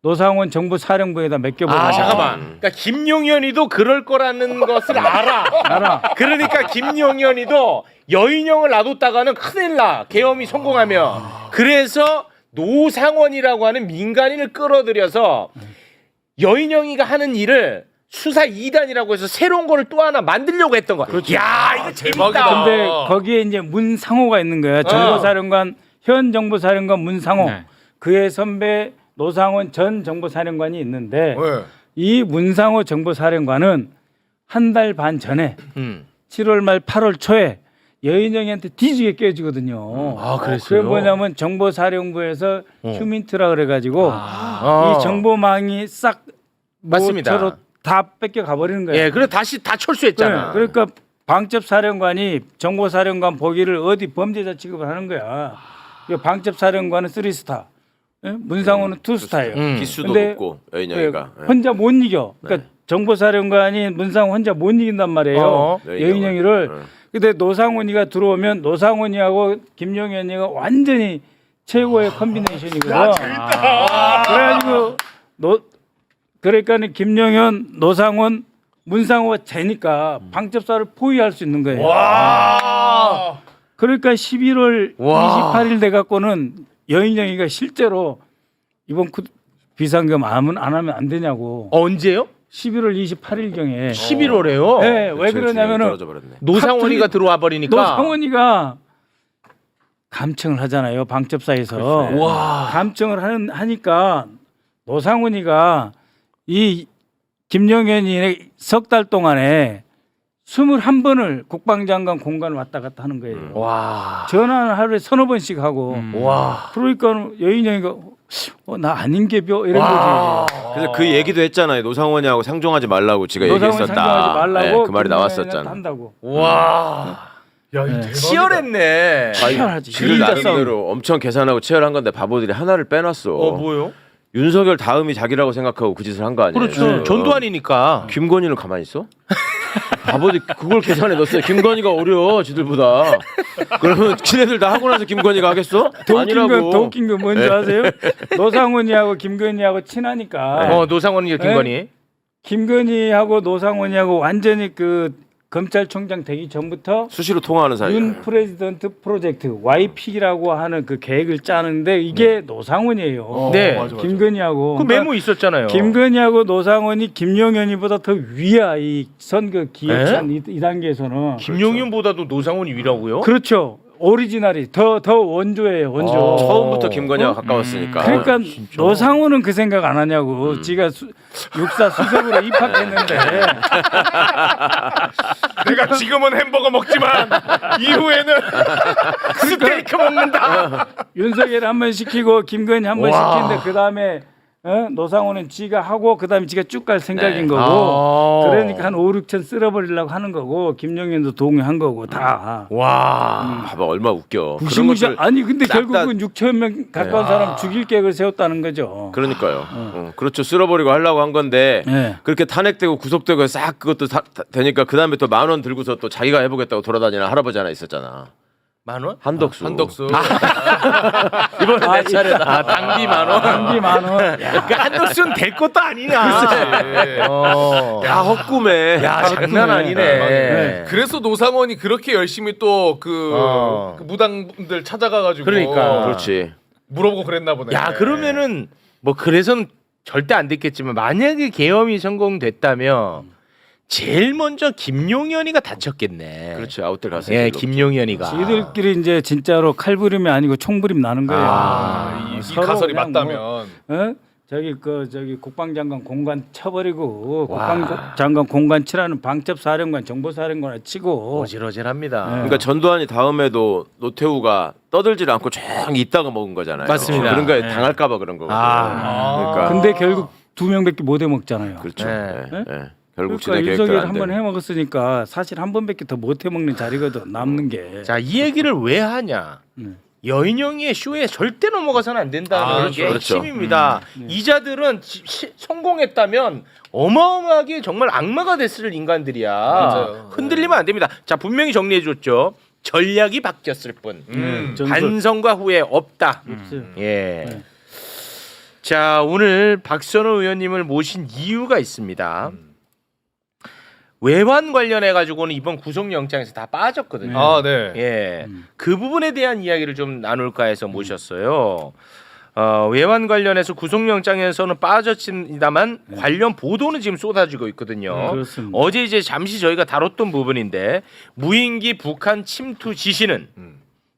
노상원 정보사령부에다 맡겨버려. 아 잠깐만. 그러니까 김용현이도 그럴 거라는 것을 알아. 그러니까 김용현이도 여인형을 놔뒀다가는 큰일 나. 계엄이 성공하면. 그래서 노상원이라고 하는 민간인을 끌어들여서 여인형이가 하는 일을 수사 2단이라고 해서 새로운 거를 또 하나 만들려고 했던 거야. 야 이거 재밌다. 근데 거기에 이제 문상호가 있는 거야. 정보사령관 현 정보사령관 문상호. 네. 그의 선배 노상원 전 정보사령관이 있는데 네. 이 문상호 정보사령관은 한 달 반 전에 7월 말 8월 초에 여인영이한테 뒤지게 깨지거든요. 아, 그랬어요? 그게 뭐냐면 정보사령부에서 휴민트라 그래가지고 이 정보망이 싹 맞습니다. 뭐처럼 다 뺏겨 가버리는 거예요. 예, 그래 다시 다 철수했잖아. 그러니까 방첩사령관이 정보사령관 보기를 어디 범죄자 취급을 하는 거야. 방첩사령관은 3스타, 문상호는 2스타예요. 기수도 근데 높고 여인영이가. 혼자 못 이겨. 그러니까 정보사령관이 문상호 혼자 못 이긴단 말이에요. 여인영이를. 근데 노상원이가 들어오면 노상원이하고 김용현이가 완전히 최고의 컨비네이션이거든. 그래가지고 그러니까 김용현, 노상원, 문상호가 재니까 방첩사를 포위할 수 있는 거예요. 그러니까 11월 28일 돼 갖고는 여인영이가 실제로 이번 비상금 안 하면 안 되냐고. 언제요? 11월 28일 경에. 11월에요. 네, 왜 그러냐면은 노상원이가 들어와 버리니까. 노상원이가 감청을 하잖아요. 방첩사에서. 감청을 하니까 노상원이가 이 김용현이 석 달 동안에 21번을 국방장관 공간을 왔다 갔다 하는 거예요. 와. 전화는 하루에 서너 번씩 하고. 와. 그러니까 여인영이가 나 아닌 게벼 이런 거지. 그래서 그 얘기도 했잖아요. 노상원이하고 상종하지 말라고 지가 노상원 얘기했었다. 상종하지 말라고 네, 그 말이 김용현이한테 나왔었잖아. 한다고. 와. 야, 이 대박이다. 치열했네. 치열하지. 지들 나름대로 엄청 계산하고 치열한 건데 바보들이 하나를 빼놨어. 뭐요? 윤석열 다음이 자기라고 생각하고 그 짓을 한 거 아니에요? 그렇죠. 전두환이니까. 김건희는 가만히 있어? 바보들 그걸 계산해 넣었어요. 김건희가 어려 지들보다. 그러면 지네들 다 하고 나서 김건희가 하겠어? 더 웃긴 건 뭔지 아세요? 노상원이하고 김건희하고 친하니까. 노상원이요, 김건희. 김건희하고 노상원이하고 완전히 그 검찰총장 되기 전부터 수시로 통화하는 사이. 윤 프레지던트 프로젝트 YP라고 하는 그 계획을 짜는데 이게 노상원이에요. 네. 맞아. 김건희하고. 그 메모 있었잖아요. 김건희하고 노상원이 김용현이보다 더 위야 이 선거 기획안 이 단계에서는. 김용윤보다도 노상원이 위라고요? 그렇죠. 오리지널이 더 원조예요. 원조. 처음부터 김건희와 가까웠으니까. 그러니까 노상원은 그 생각 안 하냐고. 지가 육사 수석으로 입학했는데. 내가 지금은 햄버거 먹지만 이후에는 스테이크 먹는다. 윤석열 한 번 시키고 김건희 한 번 시키는데 그 다음에 노상원은 지가 하고 그 다음에 지가 쭉 갈 생각인 거고. 그러니까 한 5, 6천 쓸어버리려고 하는 거고 김용현도 동의한 거고 다. 와. 봐봐 얼마 웃겨. 무시무시. 아니 근데 싹 다- 결국은 6천 명 가까운 사람 죽일 계획을 세웠다는 거죠. 그러니까요. 그렇죠. 쓸어버리고 하려고 한 건데 네. 그렇게 탄핵되고 구속되고 싹 그것도 되니까 그 다음에 또 10,000원 들고서 또 자기가 해보겠다고 돌아다니는 할아버지 하나 있었잖아. 10,000원? 한덕수. 한덕수. 이번에 내 차례다. 당비 10,000원. 당기 만원. 그러니까 한덕수는 될 것도 아니냐. 야 헛꿈에. 야 장난 아니네. 그래서 노상원이 그렇게 열심히 또 그 무당분들 찾아가가지고 그러니까. 그렇지. 물어보고 그랬나 보네. 야 그러면은 뭐 그래서는 절대 안 됐겠지만 만약에 계엄이 성공됐다면 제일 먼저 김용현이가 다쳤겠네. 그렇지. 아웃들 갔을 예, 때. 김용현이가. 지들끼리 이제 진짜로 칼부림이 아니고 총부림 나는 거예요. 이 서로 가설이 그냥 맞다면. 뭐, 저기 국방장관 공간 쳐버리고 국방장관 공간 치라는 방첩사령관 정보사령관을 치고. 어질어질합니다. 그러니까 전두환이 다음에도 노태우가 떠들질 않고 쫙 있다가 먹은 거잖아요. 맞습니다. 그런 거에 네. 당할까봐 그런 거거든요. 아. 그러니까 근데 결국 2명밖에 못 해먹잖아요. 그렇죠. 네. 예, 예. 결국 그러니까 지네 계획대로 윤석열 안 한번 돼. 해먹었으니까 사실 한 번밖에 더 못 해먹는 자리거든 남는 게. 자, 이 얘기를 왜 하냐? 여인영이의 쇼에 절대 넘어가서는 안 된다는 게 그렇죠. 핵심입니다. 이자들은 성공했다면 어마어마하게 정말 악마가 됐을 인간들이야. 맞아요. 흔들리면 안 됩니다. 자, 분명히 정리해 줬죠. 전략이 바뀌었을 뿐. 전술. 반성과 후회 없다. 없어요. 예. 네. 자, 오늘 박선호 의원님을 모신 이유가 있습니다. 외환 관련해 가지고는 이번 구속영장에서 다 빠졌거든요. 아, 네. 예, 그 부분에 대한 이야기를 좀 나눌까 해서 모셨어요. 외환 관련해서 구속영장에서는 빠졌습니다만 관련 보도는 지금 쏟아지고 있거든요. 그렇습니다. 어제 이제 잠시 저희가 다뤘던 부분인데 무인기 북한 침투 지시는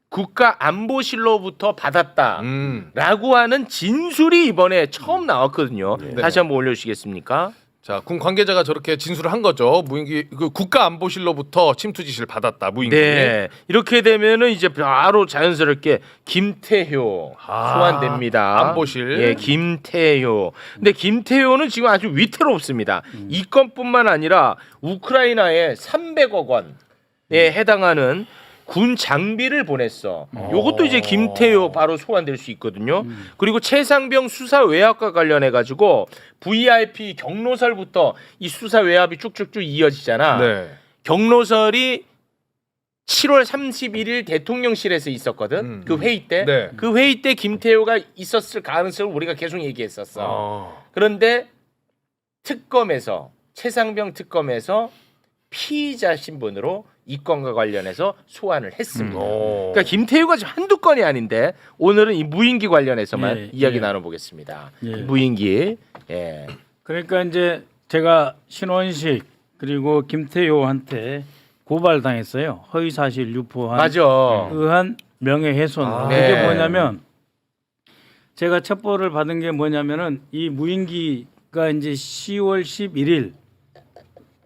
국가안보실로부터 받았다라고 하는 진술이 이번에 처음 나왔거든요. 다시 한번 올려주시겠습니까? 자, 군 관계자가 저렇게 진술을 한 거죠. 무인기 그 국가안보실로부터 침투 지시를 받았다. 무인기. 네, 이렇게 되면은 이제 바로 자연스럽게 김태효 소환됩니다. 안보실. 예, 김태효. 근데 김태효는 지금 아주 위태롭습니다. 이 건뿐만 아니라 우크라이나에 300억 원에 해당하는 군 장비를 보냈어. 요것도 이제 김태효 바로 소환될 수 있거든요. 그리고 최상병 수사 외압과 관련해 가지고 VIP 경로설부터 이 수사 외압이 쭉쭉쭉 이어지잖아. 네. 경로설이 7월 31일 대통령실에서 있었거든. 그 회의 때. 네. 그 회의 때 김태효가 있었을 가능성을 우리가 계속 얘기했었어. 그런데 특검에서 최상병 특검에서 피의자 신분으로 이 건과 관련해서 소환을 했습니다. 그러니까 김태효가 지금 한두 건이 아닌데 오늘은 이 무인기 관련해서만 예, 이야기 예. 나눠보겠습니다. 예. 무인기. 예. 그러니까 이제 제가 신원식 그리고 김태효한테 고발당했어요. 허위사실 유포한 맞아. 의한 명예훼손. 네. 그게 뭐냐면 제가 첩보를 받은 게 뭐냐면은 이 무인기가 이제 10월 11일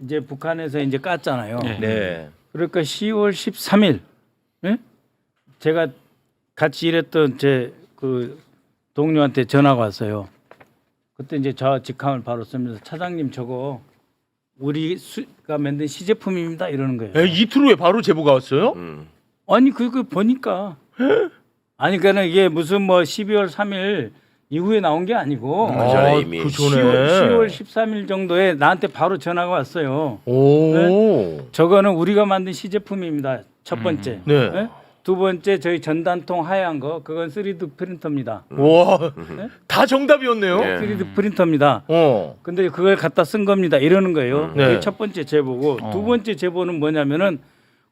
이제 북한에서 이제 깠잖아요. 네. 그러니까 10월 13일 예? 제가 같이 일했던 제 그 동료한테 전화가 왔어요. 그때 이제 저 직함을 바로 쓰면서 차장님 저거 우리가 만든 시제품입니다 이러는 거예요. 에, 이틀 후에 바로 제보가 왔어요? 아니 그거 보니까 아니 그러니까 이게 무슨 뭐 12월 3일 이후에 나온 게 아니고 그 전에 이미. 그 전에. 10월 13일 정도에 나한테 바로 전화가 왔어요. 오. 저거는 우리가 만든 시제품입니다. 첫 번째. 네. 예? 두 번째 저희 전단통 하얀 거 그건 3D 프린터입니다. 와. 다 정답이었네요. 네. 3D 프린터입니다. 근데 그걸 갖다 쓴 겁니다. 이러는 거예요. 네. 그게 첫 번째 제보고 두 번째 제보는 뭐냐면은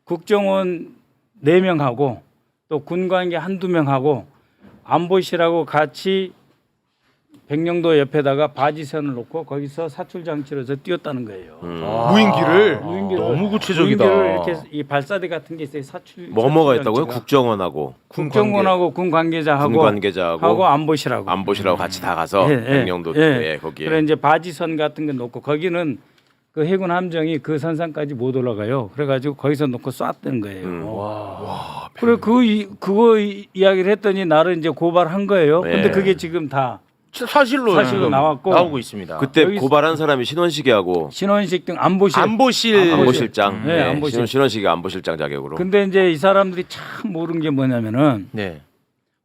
국정원 4명하고 또 군관계 한두 명하고 안보실하고 같이 백령도 옆에다가 바지선을 놓고 거기서 사출 장치로 서 뛰었다는 거예요. 무인기를. 무인기를 너무 구체적이다. 무인기를 이렇게 이 발사대 같은 게 있어요. 사출 뭐가 사출 있다고요? 장치가. 국정원하고 국정원하고 군 관계자하고 군 관계자하고 하고 안보실하고 안보실하고 같이 다 가서 백령도 거기에. 그래 이제 바지선 같은 거 놓고 거기는 그 해군 함정이 그 선상까지 못 올라가요. 그래가지고 거기서 놓고 쐈다는 거예요. 그래 그거 이야기를 했더니 나를 이제 고발한 거예요. 네. 근데 그게 지금 다 사실로 사실로 나왔고 나오고 있습니다. 그때 여기서- 고발한 사람이 신원식이하고 신원식 등 안보실. 안보실장. 네, 안보실. 신원식이 안보실장 자격으로. 근데 이제 이 사람들이 참 모르는 게 뭐냐면은 네.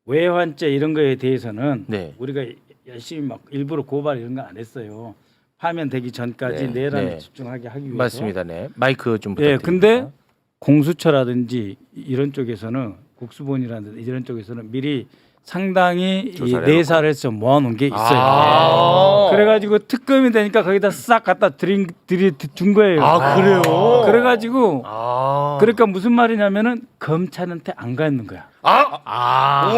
외환죄 이런 거에 대해서는 네. 우리가 열심히 막 일부러 고발 이런 거 안 했어요. 파면되기 전까지 네. 내란에 네. 집중하게 하기 위해서. 맞습니다. 네. 마이크 좀 예, 부탁드립니다. 근데 공수처라든지 이런 쪽에서는 국수본이라든지 이런 쪽에서는 미리 상당히 이 조사를 내사를 해서 모아놓은 게 있어요. 아. 그래가지고 특검이 되니까 거기다 싹 갖다 준 거예요. 아, 그래요? 그래가지고 아. 그러니까 무슨 말이냐면은 검찰한테 안 가 있는 거야. 아.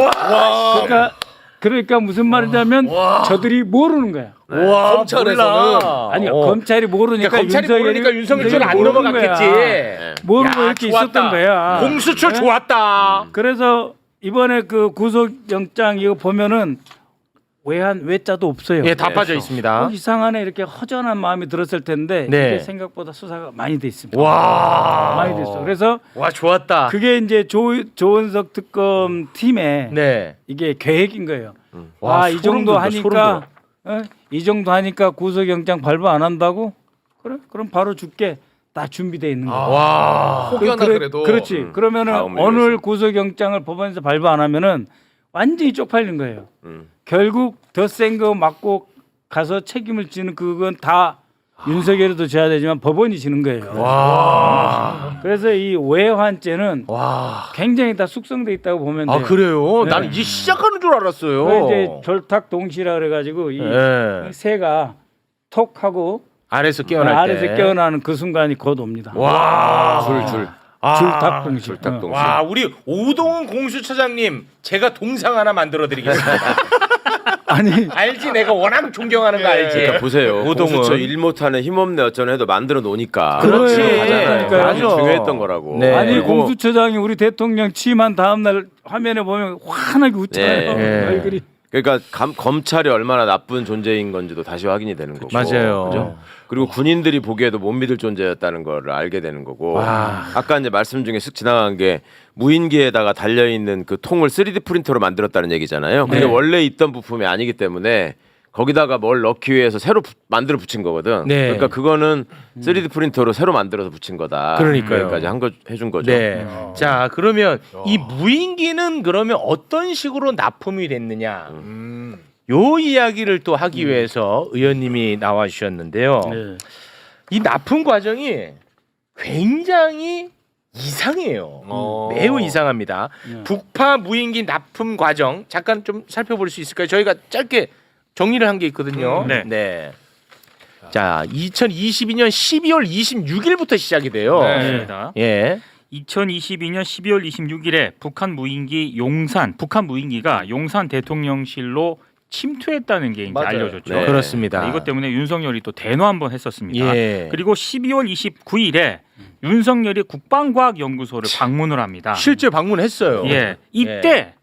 그러니까 무슨 말이냐면 저들이 모르는 거야. 와, 검찰에서는. 몰라. 아니 검찰이 모르니까 그러니까 검찰이 모르니까 윤석열이 안 모르는 넘어갔겠지. 거야. 모르고 야, 이렇게 좋았다. 있었던 거야. 공수처 네? 좋았다. 그래서 이번에 그 구속영장 이거 보면은 외자도 없어요. 예, 다 빠져 있습니다. 이상하네 이렇게 허전한 마음이 들었을 텐데 네. 이게 생각보다 수사가 많이 돼 있습니다. 와. 많이 됐어. 그래서 와, 좋았다. 그게 이제 조은석 특검 팀의 네. 이게 계획인 거예요. 와, 와, 이 정도 소름 돋아, 소름 하니까 이 정도 하니까 구속영장 발부 안 한다고? 그래? 그럼 바로 줄게. 다 준비돼 있는 거야. 와. 혹여나 그래도. 그렇지. 그러면은 다음을 오늘 위해서. 구속영장을 법원에서 발부 안 하면은 완전히 쪽팔린 거예요. 결국 더 센 거 맞고 가서 책임을 지는 그건 다 윤석열이도 져야 되지만 법원이 지는 거예요. 그래서 이 외환죄는 굉장히 다 숙성돼 있다고 보면 돼요. 아 그래요? 네. 나는 이제 시작하는 줄 알았어요. 이제 졸탁 동시라 그래가지고 이 네. 새가 톡 하고 아래서 깨어날 때. 아래서 깨어나는 그 순간이 곧 옵니다. 와. 줄. 졸탁 동시. 졸탁 동시. 와, 우리 오동훈 공수처장님, 제가 동상 하나 만들어 드리겠습니다. 아니 알지? 내가 워낙 존경하는 거 알지? 그러니까 보세요. 오동훈. 공수처 일 못하는 힘없네 어쩌네 해도 만들어 놓으니까. 그렇지. 하잖아요. 그러니까요. 아주 중요했던 거라고. 네. 아니 그리고 공수처장이 우리 대통령 취임한 다음 날 화면에 보면 환하게 웃잖아요. 네. 얼굴이. 그러니까 검찰이 얼마나 나쁜 존재인 건지도 다시 확인이 되는 거고. 맞아요. 그죠? 그리고 군인들이 보기에도 못 믿을 존재였다는 걸 알게 되는 거고. 아까 이제 말씀 중에 쓱 지나간 게 무인기에다가 달려 있는 그 통을 3D 프린터로 만들었다는 얘기잖아요. 근데 네. 원래 있던 부품이 아니기 때문에 거기다가 뭘 넣기 위해서 새로 만들어 붙인 거거든. 네. 그러니까 그거는 3D 프린터로 새로 만들어서 붙인 거다. 그러니까요. 여기까지 해준 거죠. 네. 자, 그러면 이 무인기는 그러면 어떤 식으로 납품이 됐느냐? 요 이야기를 또 하기 위해서 의원님이 나와 주셨는데요. 네. 이 납품 과정이 굉장히 이상해요. 매우 이상합니다. 북파 무인기 납품 과정 잠깐 좀 살펴볼 수 있을까요? 저희가 짧게 정리를 한 게 있거든요. 네. 자, 2022년 12월 26일부터 시작이 돼요. 맞습니다. 예. 2022년 12월 26일에 북한 무인기가 용산 대통령실로 침투했다는 게 이제 맞아요. 알려졌죠. 네. 그렇습니다. 이것 때문에 윤석열이 또 대노 한번 했었습니다. 예. 그리고 12월 29일에 윤석열이 국방과학연구소를 방문을 합니다. 실제 방문했어요. 예, 이때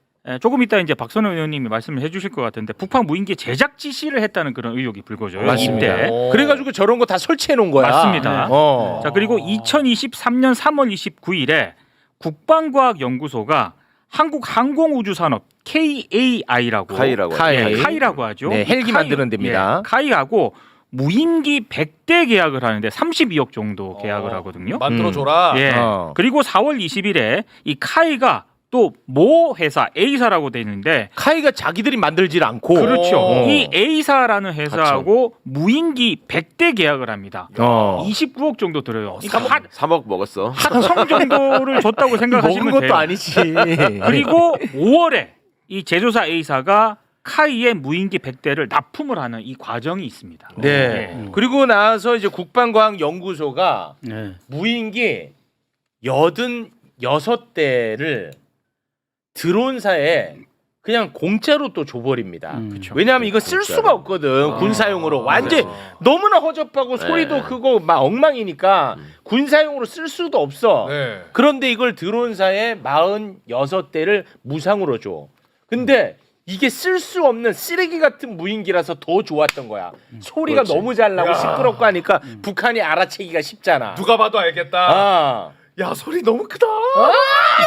조금 이따 이제 박선호 의원님이 말씀을 해주실 것 같은데 북한 무인기 제작 지시를 했다는 그런 의혹이 불거져요. 맞습니다. 이때. 그래가지고 저런 거 다 설치해 놓은 거야. 맞습니다. 어. 자 그리고 2023년 3월 29일에 국방과학연구소가 한국항공우주산업 KAI라고 카이라고. 카이라고 하죠. 네, 헬기 만드는 데입니다. 카이하고 무인기 100대 계약을 하는데 32억 정도 계약을 하거든요. 만들어줘라. 예. 그리고 4월 20일에 이 카이가 또 모 회사 A사라고 돼 있는데 카이가 자기들이 만들질 않고. 그렇죠. 이 A사라는 회사하고 무인기 100대 계약을 합니다. 29억 정도 들어요. 그러니까 3억 먹었어. 하청 정도를 줬다고 생각하시면 먹은 것도 돼요. 아니지. 그리고 5월에 이 제조사 A사가 카이의 무인기 100대를 납품을 하는 이 과정이 있습니다. 네. 그리고 나서 이제 국방과학연구소가 네. 무인기 86대를 드론사에 그냥 공짜로 또 줘버립니다. 왜냐하면 이거 쓸 수가 없거든. 군사용으로 완전 너무나 허접하고 소리도 크고 막 엉망이니까 군사용으로 쓸 수도 없어. 네. 그런데 이걸 드론사에 46대를 무상으로 줘. 근데 이게 쓸 수 없는 쓰레기 같은 무인기라서 더 좋았던 거야. 소리가 그렇지. 너무 잘 나고 시끄럽고 하니까 북한이 알아채기가 쉽잖아. 누가 봐도 알겠다. 아. 야 소리 너무 크다.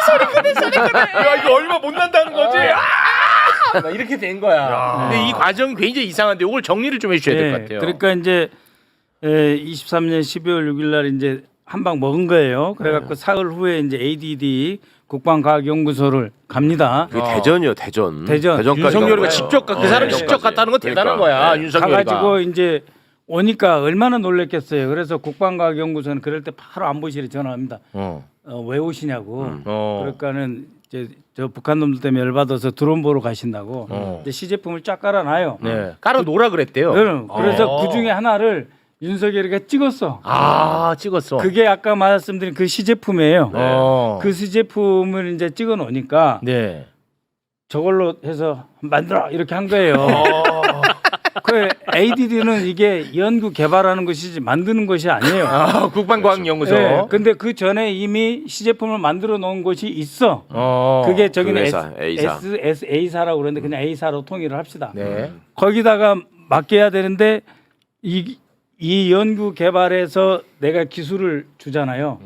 소리 크네. 야 이거 얼마 못 난다는 거지. 막 이렇게 된 거야. 근데 이 과정이 굉장히 이상한데 이걸 정리를 좀 해주셔야 될 것 같아요. 그러니까 이제 23년 12월 6일 날 이제 한 방 먹은 거예요. 그래갖고 사흘 후에 이제 ADD 국방과학연구소를 갑니다. 그게 대전이요, 대전. 대전까지 윤석열이가 간 직접 그 사람이 직접 갔다는 건 대단한 그러니까. 거야. 윤석열이가. 가가지고 이제 오니까 얼마나 놀랬겠어요. 그래서 국방과학연구소는 그럴 때 바로 안보실에 전화합니다. 왜 오시냐고. 그러니까는 이제 저 북한 놈들 때문에 열받아서 드론 보러 가신다고. 이제 시제품을 쫙 깔아놔요. 네. 깔아 놓으라 그랬대요. 그래서 그 중에 하나를 윤석열이가 찍었어. 아 찍었어. 그게 아까 말씀드린 그 시제품이에요. 어. 그 시제품을 이제 찍어 놓으니까 네. 저걸로 해서 만들어 이렇게 한 거예요. 그 ADD는 이게 연구 개발하는 것이지 만드는 것이 아니에요. 아, 국방과학연구소. 네, 근데 그 전에 이미 시제품을 만들어 놓은 곳이 있어. 그게 저기는 그 회사, A사. A사라고 그러는데 그냥 A사로 통일을 합시다. 네. 거기다가 맡겨야 되는데 이 연구 개발에서 내가 기술을 주잖아요.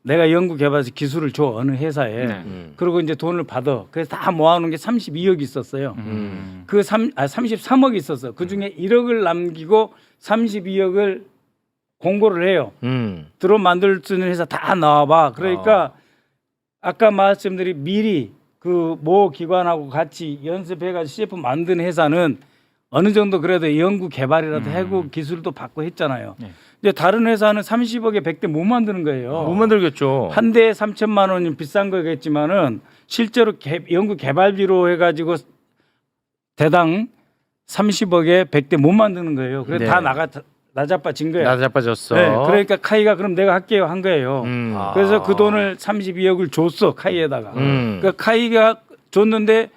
내가 연구 개발해서 기술을 줘 어느 회사에. 그리고 이제 돈을 받아. 그래서 다 모아놓은 게 32억이 있었어요. 그 33억이 있었어. 그 중에 1억을 남기고 32억을 공고를 해요. 드론 만들 수 있는 회사 다 나와봐. 그러니까 아까 말씀드린 미리 그 모 기관하고 같이 연습해가지고 CF 만든 회사는 어느 정도 그래도 연구 개발이라도 해고 기술도 받고 했잖아요. 네. 근데 다른 회사는 30억에 100대 못 만드는 거예요. 못 만들겠죠. 한 대에 3천만 원이 비싼 거겠지만은 실제로 연구 개발비로 해가지고 대당 30억에 100대 못 만드는 거예요. 그래서 네. 다 나자빠진 거예요. 나자빠졌어. 네, 그러니까 카이가 그럼 내가 할게요 한 거예요. 그래서 그 돈을 32억을 줬어 카이에다가. 그러니까 카이가 줬는데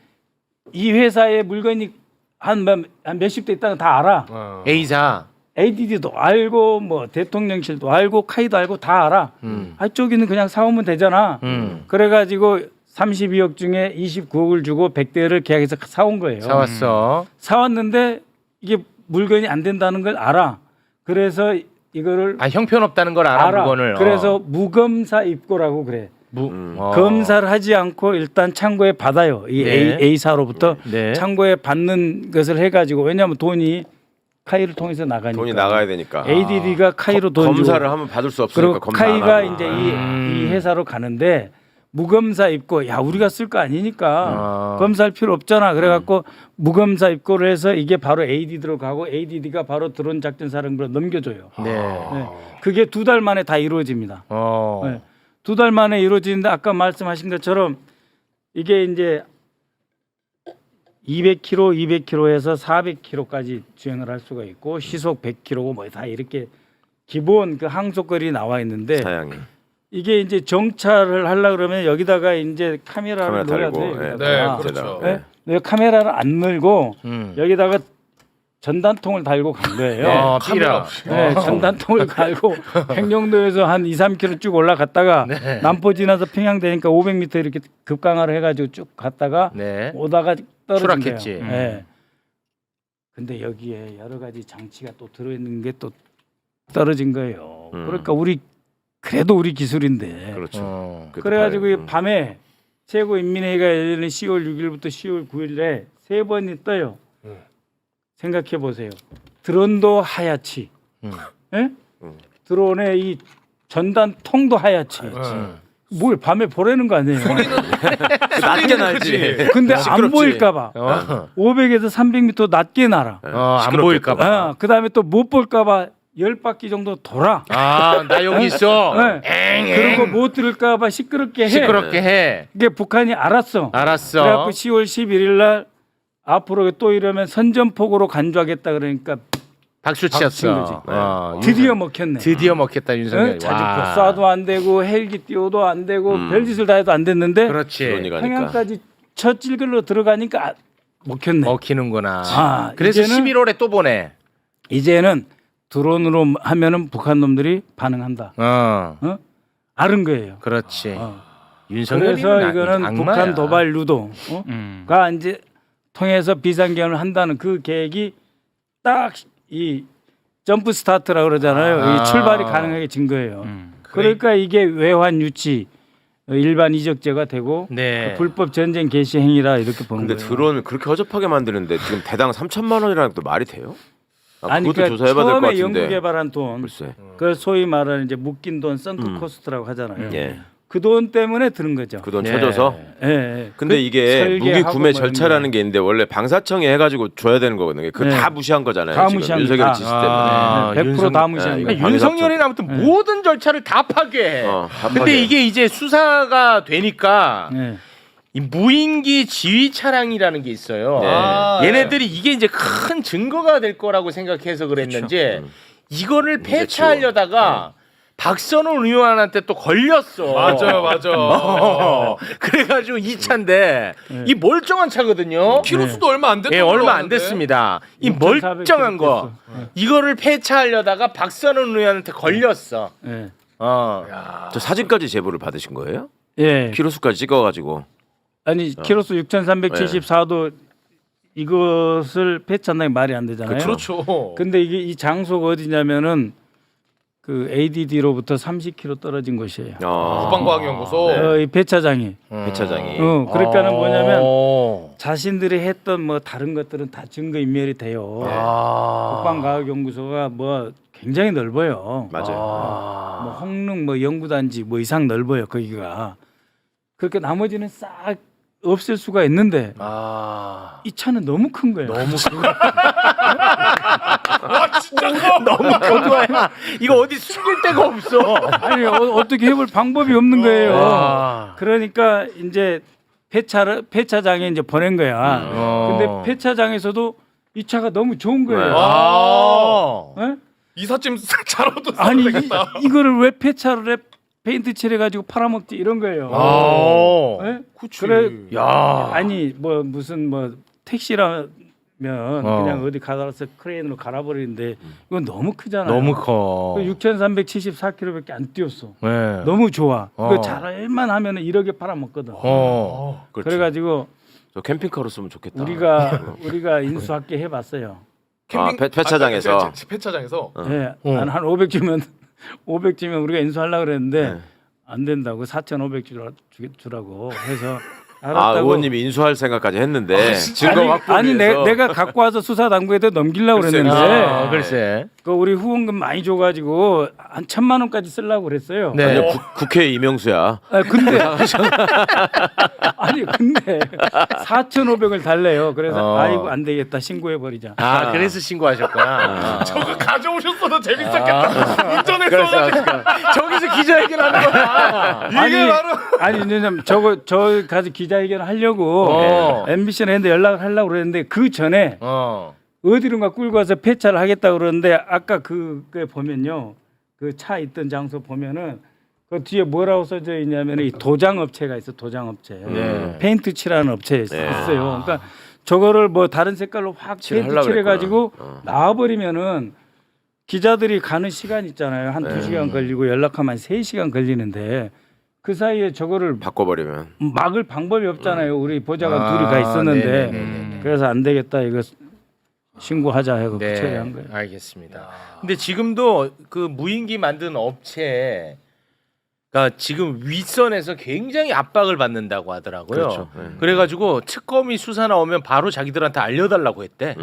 이 회사의 물건이 한 몇십 대 있다는 거 다 알아. A사. ADD도 알고 뭐 대통령실도 알고 카이도 알고 다 알아. 이쪽에는 그냥 사오면 되잖아. 그래가지고 32억 중에 29억을 주고 100대를 계약해서 사온 거예요. 사왔어. 사왔는데 이게 물건이 안 된다는 걸 알아. 그래서 이거를 형편없다는 걸 알아, 물건을. 그래서 무검사 입고라고 그래. 어. 검사를 하지 않고 일단 창고에 받아요. 이 네. A사로부터 네. 창고에 받는 것을 해가지고 왜냐하면 돈이 카이를 통해서 나가니까. 돈이 나가야 되니까. ADD가 카이로 돈 검사를 주고. 하면 받을 수 없으니까 그리고 검사 안 카이가 하고. 이제 이 회사로 가는데 무검사 입고 야 우리가 쓸 거 아니니까 검사할 필요 없잖아. 그래갖고 무검사 입고를 해서 이게 바로 ADD로 가고 ADD가 바로 드론 작전 사령부로 넘겨줘요. 네. 네. 그게 2달 만에 다 이루어집니다. 어. 네. 2달 만에 이루어지는데 아까 말씀하신 것처럼 이게 이제 200km, 200km에서 400km까지 주행을 할 수가 있고 시속 100km고 뭐 다 이렇게 기본 그 항속거리 나와 있는데 사양이. 이게 이제 정찰을 하려 그러면 여기다가 이제 카메라를 카메라 넣어야 달고, 돼요. 예. 여기다가. 네, 그렇죠. 네? 네, 카메라를 안 넣고 음. 여기다가 전단통을 달고 간 거예요. 어, 카메라 삐라. 없이. 네, 전단통을 갈고 행정도에서 한 2, 3km 쭉 올라갔다가 남포 지나서 평양 되니까 500m 이렇게 급강하를 해가지고 쭉 갔다가 네. 오다가 떨어진 추락했지. 거예요. 네. 근데 여기에 여러 가지 장치가 또 들어있는 게 또 떨어진 거예요. 그러니까 그래도 우리 기술인데. 그렇죠. 어. 그래가지고 이 다행. 밤에 최고인민회의가 열리는 10월 6일부터 10월 9일에 3번이 떠요. 생각해 보세요. 드론도 하얗지. 예? 드론의 이 전단통도 하얗지. 뭘 밤에 보라는 거 아니에요? 낮게 날지. 근데 안 시끄럽지. 보일까봐 500에서 300m 낮게 날아. 안 보일까봐. 그다음에 또 못 볼까봐 10바퀴 정도 돌아. 나 여기 있어. 네. 그리고 못 들을까봐 시끄럽게 해. 시끄럽게 해. 이게 북한이 알았어. 알았어. 그래갖고 10월 11일 날 앞으로 또 이러면 선전포고로 간주하겠다 그러니까 박수 친 치었어. 거지. 드디어 먹혔네. 드디어 먹겠다 윤석열. 응? 자주포 쏴도 안 되고 헬기 띄워도 안 되고 별짓을 다 해도 안 됐는데 그렇지. 드론이 가니까. 평양까지 첫 찔글로 들어가니까 먹혔네. 먹히는구나. 그래서 이제는- 11월에 또 보내. 이제는 드론으로 하면은 북한 놈들이 반응한다. 알은 거예요. 그렇지. 윤석열이 그래서 이거는 북한 도발 유도가 이제 통해서 비상경을 한다는 그 계획이 딱 이 점프 스타트라고 그러잖아요. 이 출발이 가능하게 진 거예요. 그러니까 이게 외환 유치 일반 이적죄가 되고 네. 불법 전쟁 개시 행위라 이렇게 보는 근데 거예요. 드론을 그렇게 허접하게 만드는데 지금 대당 3천만 원이라는 것도 말이 돼요? 아니 그것도 그러니까 조사해봐야 될 것 처음에 같은데. 연구 개발한 돈, 글쎄. 그걸 소위 말하는 이제 묶인 돈, 선크 코스트라고 하잖아요. 예. 그 돈 때문에 드는 거죠. 그 돈 네. 쳐줘서. 예, 예. 근데 그 이게 설계하고 무기 구매 뭐 절차라는 게 있는데 원래 방사청에 해가지고 줘야 되는 거거든요. 그거 네. 다 무시한 거잖아요. 다 지금 무시한 윤석열 거. 지시 때문에. 100%다 무시한 예, 거예요. 이거 윤석열이는 아무튼 모든 절차를 다 파괴해. 다 근데 파괴해. 이게 이제 수사가 되니까 예. 이 무인기 지휘 차량이라는 게 있어요. 네. 얘네들이 이게 이제 큰 증거가 될 거라고 생각해서 그랬는지 이거를 폐차하려다가 박선원 의원한테 또 걸렸어. 맞아. 그래가지고 이 차인데 이 멀쩡한 차거든요. 키로수도 얼마 안 됐던 예, 걸로 얼마 안 아는데. 됐습니다. 이 6,400 멀쩡한 거 이거를 폐차하려다가 박선원 의원한테 걸렸어. 예. 저 사진까지 제보를 받으신 거예요? 예. 키로수까지 찍어가지고. 아니 키로수 6,374도 이것을 폐차한다는 게 말이 안 되잖아요. 그렇죠. 근데 이게 이 장소가 어디냐면은 그 ADD로부터 30km 떨어진 곳이에요. 국방과학연구소. 이 폐차장이. 배차장이. 그러니까는 뭐냐면 어. 자신들이 했던 뭐 다른 것들은 다 증거 인멸이 돼요. 국방과학연구소가 뭐 굉장히 넓어요. 맞아요. 뭐 홍릉 뭐 연구단지 뭐 이상 넓어요 거기가. 그렇게 나머지는 싹 없앨 수가 있는데 이 차는 너무 큰 거예요. 너무 큰 와 진짜 커. 너무 거두어야. 이거 어디 숨길 데가 없어. 아니 어떻게 해볼 방법이 없는 거예요. 와. 그러니까 이제 폐차장에 이제 보낸 거야. 근데 폐차장에서도 이 차가 너무 좋은 거예요. 아. 예? 이삿짐 잘 얻어 아니 되겠다. 이거를 왜 폐차를 해? 페인트 칠해가지고 팔아먹지 이런 거예요. 아. 예? 그치. 그래 야. 아니 뭐 무슨 뭐 택시라면 어. 그냥 어디 가서 크레인으로 갈아버리는데 이건 너무 크잖아요. 너무 커. 6,374km밖에 안 뛰었어. 네. 너무 좋아. 어. 그 잘만 하면 1억에 팔아먹거든. 그렇죠. 그래가지고 저 캠핑카로 쓰면 좋겠다. 우리가 인수학계 해봤어요. 폐차장에서. 폐차장에서. 예, 한 500주면 500주면 우리가 인수하려고 그랬는데 네. 안 된다고 4,500 주라고 해서 아 알았다고. 의원님이 인수할 생각까지 했는데 증거 확보를 아니 위해서. 내가 갖고 와서 수사 당국에다 넘기려고 글쎄, 그랬는데 아, 글쎄. 그 우리 후원금 많이 줘가지고 한 1,000만 원까지 쓰려고 그랬어요. 네. 아니요, 국회 이명수야. 아, 근데 아니 근데 4,500을 달래요. 그래서 아이고 안 되겠다 신고해 버리자. 아, 그래서 신고하셨구나. 저거 가져오셨어도 재밌었겠다. 운전했어. 저기서 기자회견하는 거야. 이게 바로 아니 왜냐면 저 가서 기자회견 하려고 MBC를 했는데 연락을 하려고 그랬는데 그 전에 어디론가 끌고 와서 폐차를 하겠다고 그러는데 아까 그게 보면요. 그 차 있던 장소 보면은 그 뒤에 뭐라고 써져 있냐면 이 도장 업체가 있어. 도장 업체. 페인트 칠하는 업체 있어요. 그러니까 저거를 뭐 다른 색깔로 확 페인트 칠해 가지고 나와 버리면은 기자들이 가는 시간 있잖아요. 한 2시간 걸리고 연락하면 한 3시간 걸리는데 그 사이에 저거를 바꿔버리면. 막을 방법이 없잖아요. 우리 보좌관 둘이 가 있었는데 네네네네. 그래서 안 되겠다 이거 신고하자 해서 네, 처리한 거예요. 알겠습니다. 근데 지금도 그 무인기 만든 업체가 지금 윗선에서 굉장히 압박을 받는다고 하더라고요. 그렇죠. 네. 그래가지고 특검이 수사 나오면 바로 자기들한테 알려달라고 했대.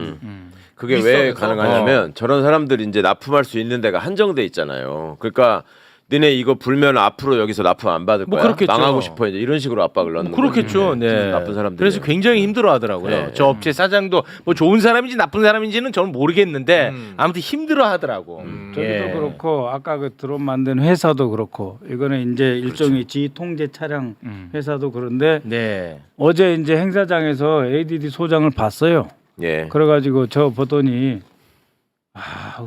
그게 왜 윗선에서? 가능하냐면 저런 사람들이 이제 납품할 수 있는 데가 한정돼 있잖아요. 그러니까 니네 이거 불면 앞으로 여기서 납품 안 받을 뭐 거야. 그렇겠죠. 망하고 싶어 이제 이런 식으로 압박을 넣는 거예요. 그렇겠죠. 네. 나쁜 사람들. 그래서 굉장히 힘들어하더라고요. 네. 저 업체 사장도 뭐 좋은 사람인지 나쁜 사람인지는 저는 모르겠는데 아무튼 힘들어하더라고. 저기도 그렇고 아까 그 드론 만든 회사도 그렇고 이거는 이제 일종의 지휘 통제 차량 회사도 그런데 네. 어제 이제 행사장에서 ADD 소장을 봤어요. 예. 그래가지고 저 보더니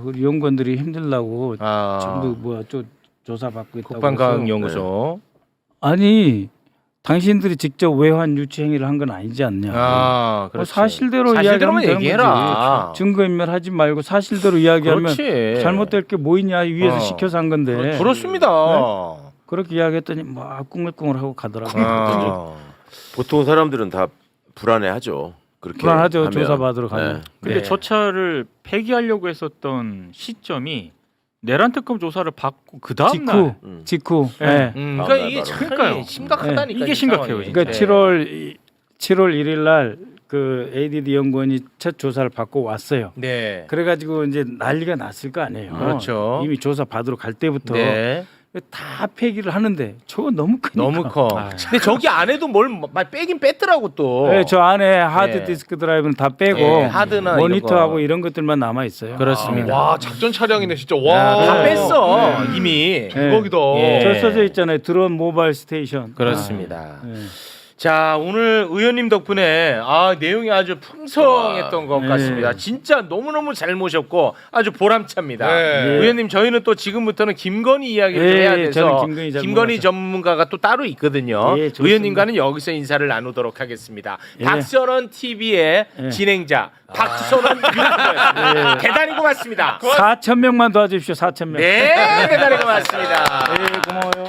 우리 연구원들이 힘들다고 아. 전부 뭐야 조사 받고 있다고. 국방과학연구소. 아니 당신들이 직접 외환 유치 행위를 한 건 아니지 않냐. 아, 뭐 그렇지. 사실대로 사실대로만 이야기하면 되는 얘기해라. 거지. 증거인멸하지 말고 사실대로 이야기하면 그렇지. 잘못될 게 뭐 있냐 위에서 어. 시켜서 한 건데. 그렇습니다. 그렇게 이야기했더니 막 꿍얼꿍얼하고 가더라고요. 아. 보통 사람들은 다 불안해하죠. 그렇게 불안하죠. 하면. 조사받으러 가면. 네. 근데 네. 저 차를 폐기하려고 했었던 시점이 내란 특검 조사를 받고 그 다음 날 직후. 네. 예. 그러니까 이게 바로. 참 그러니까요. 심각하다니까. 이게 이 심각해요, 상황이. 진짜. 그러니까 7월 1일 날 그 ADD 연구원이 첫 조사를 받고 왔어요. 네. 그래가지고 이제 난리가 났을 거 아니에요. 그렇죠. 이미 조사 받으러 갈 때부터 네. 다 폐기를 하는데 저거 너무 크니까. 너무 커. 근데 저기 안에도 뭘 빼긴 뺐더라고 또. 네, 저 안에 하드 네. 디스크 드라이브는 다 빼고 네, 하드나 모니터하고 이런 이런 것들만 남아 있어요. 그렇습니다. 와 작전 차량이네 진짜. 와. 다 뺐어 이미. 대박이다. 예. 저 써져 있잖아요. 드론 모바일 스테이션. 그렇습니다. 네. 자 오늘 의원님 덕분에 내용이 아주 풍성했던 것 네. 같습니다. 진짜 너무너무 잘 모셨고 아주 보람찹니다. 네. 의원님 저희는 또 지금부터는 김건희 이야기를 네, 해야 저는 돼서 김건희 전문가죠. 전문가가 또 따로 있거든요. 예, 좋습니다. 의원님과는 여기서 인사를 나누도록 하겠습니다. 예. 박선원 TV의 예. 진행자 박선원 유튜버였습니다. 대단히 고맙습니다. 4,000명만 도와주십시오. 4,000명. 네 대단히 고맙습니다. 네, 고마워요.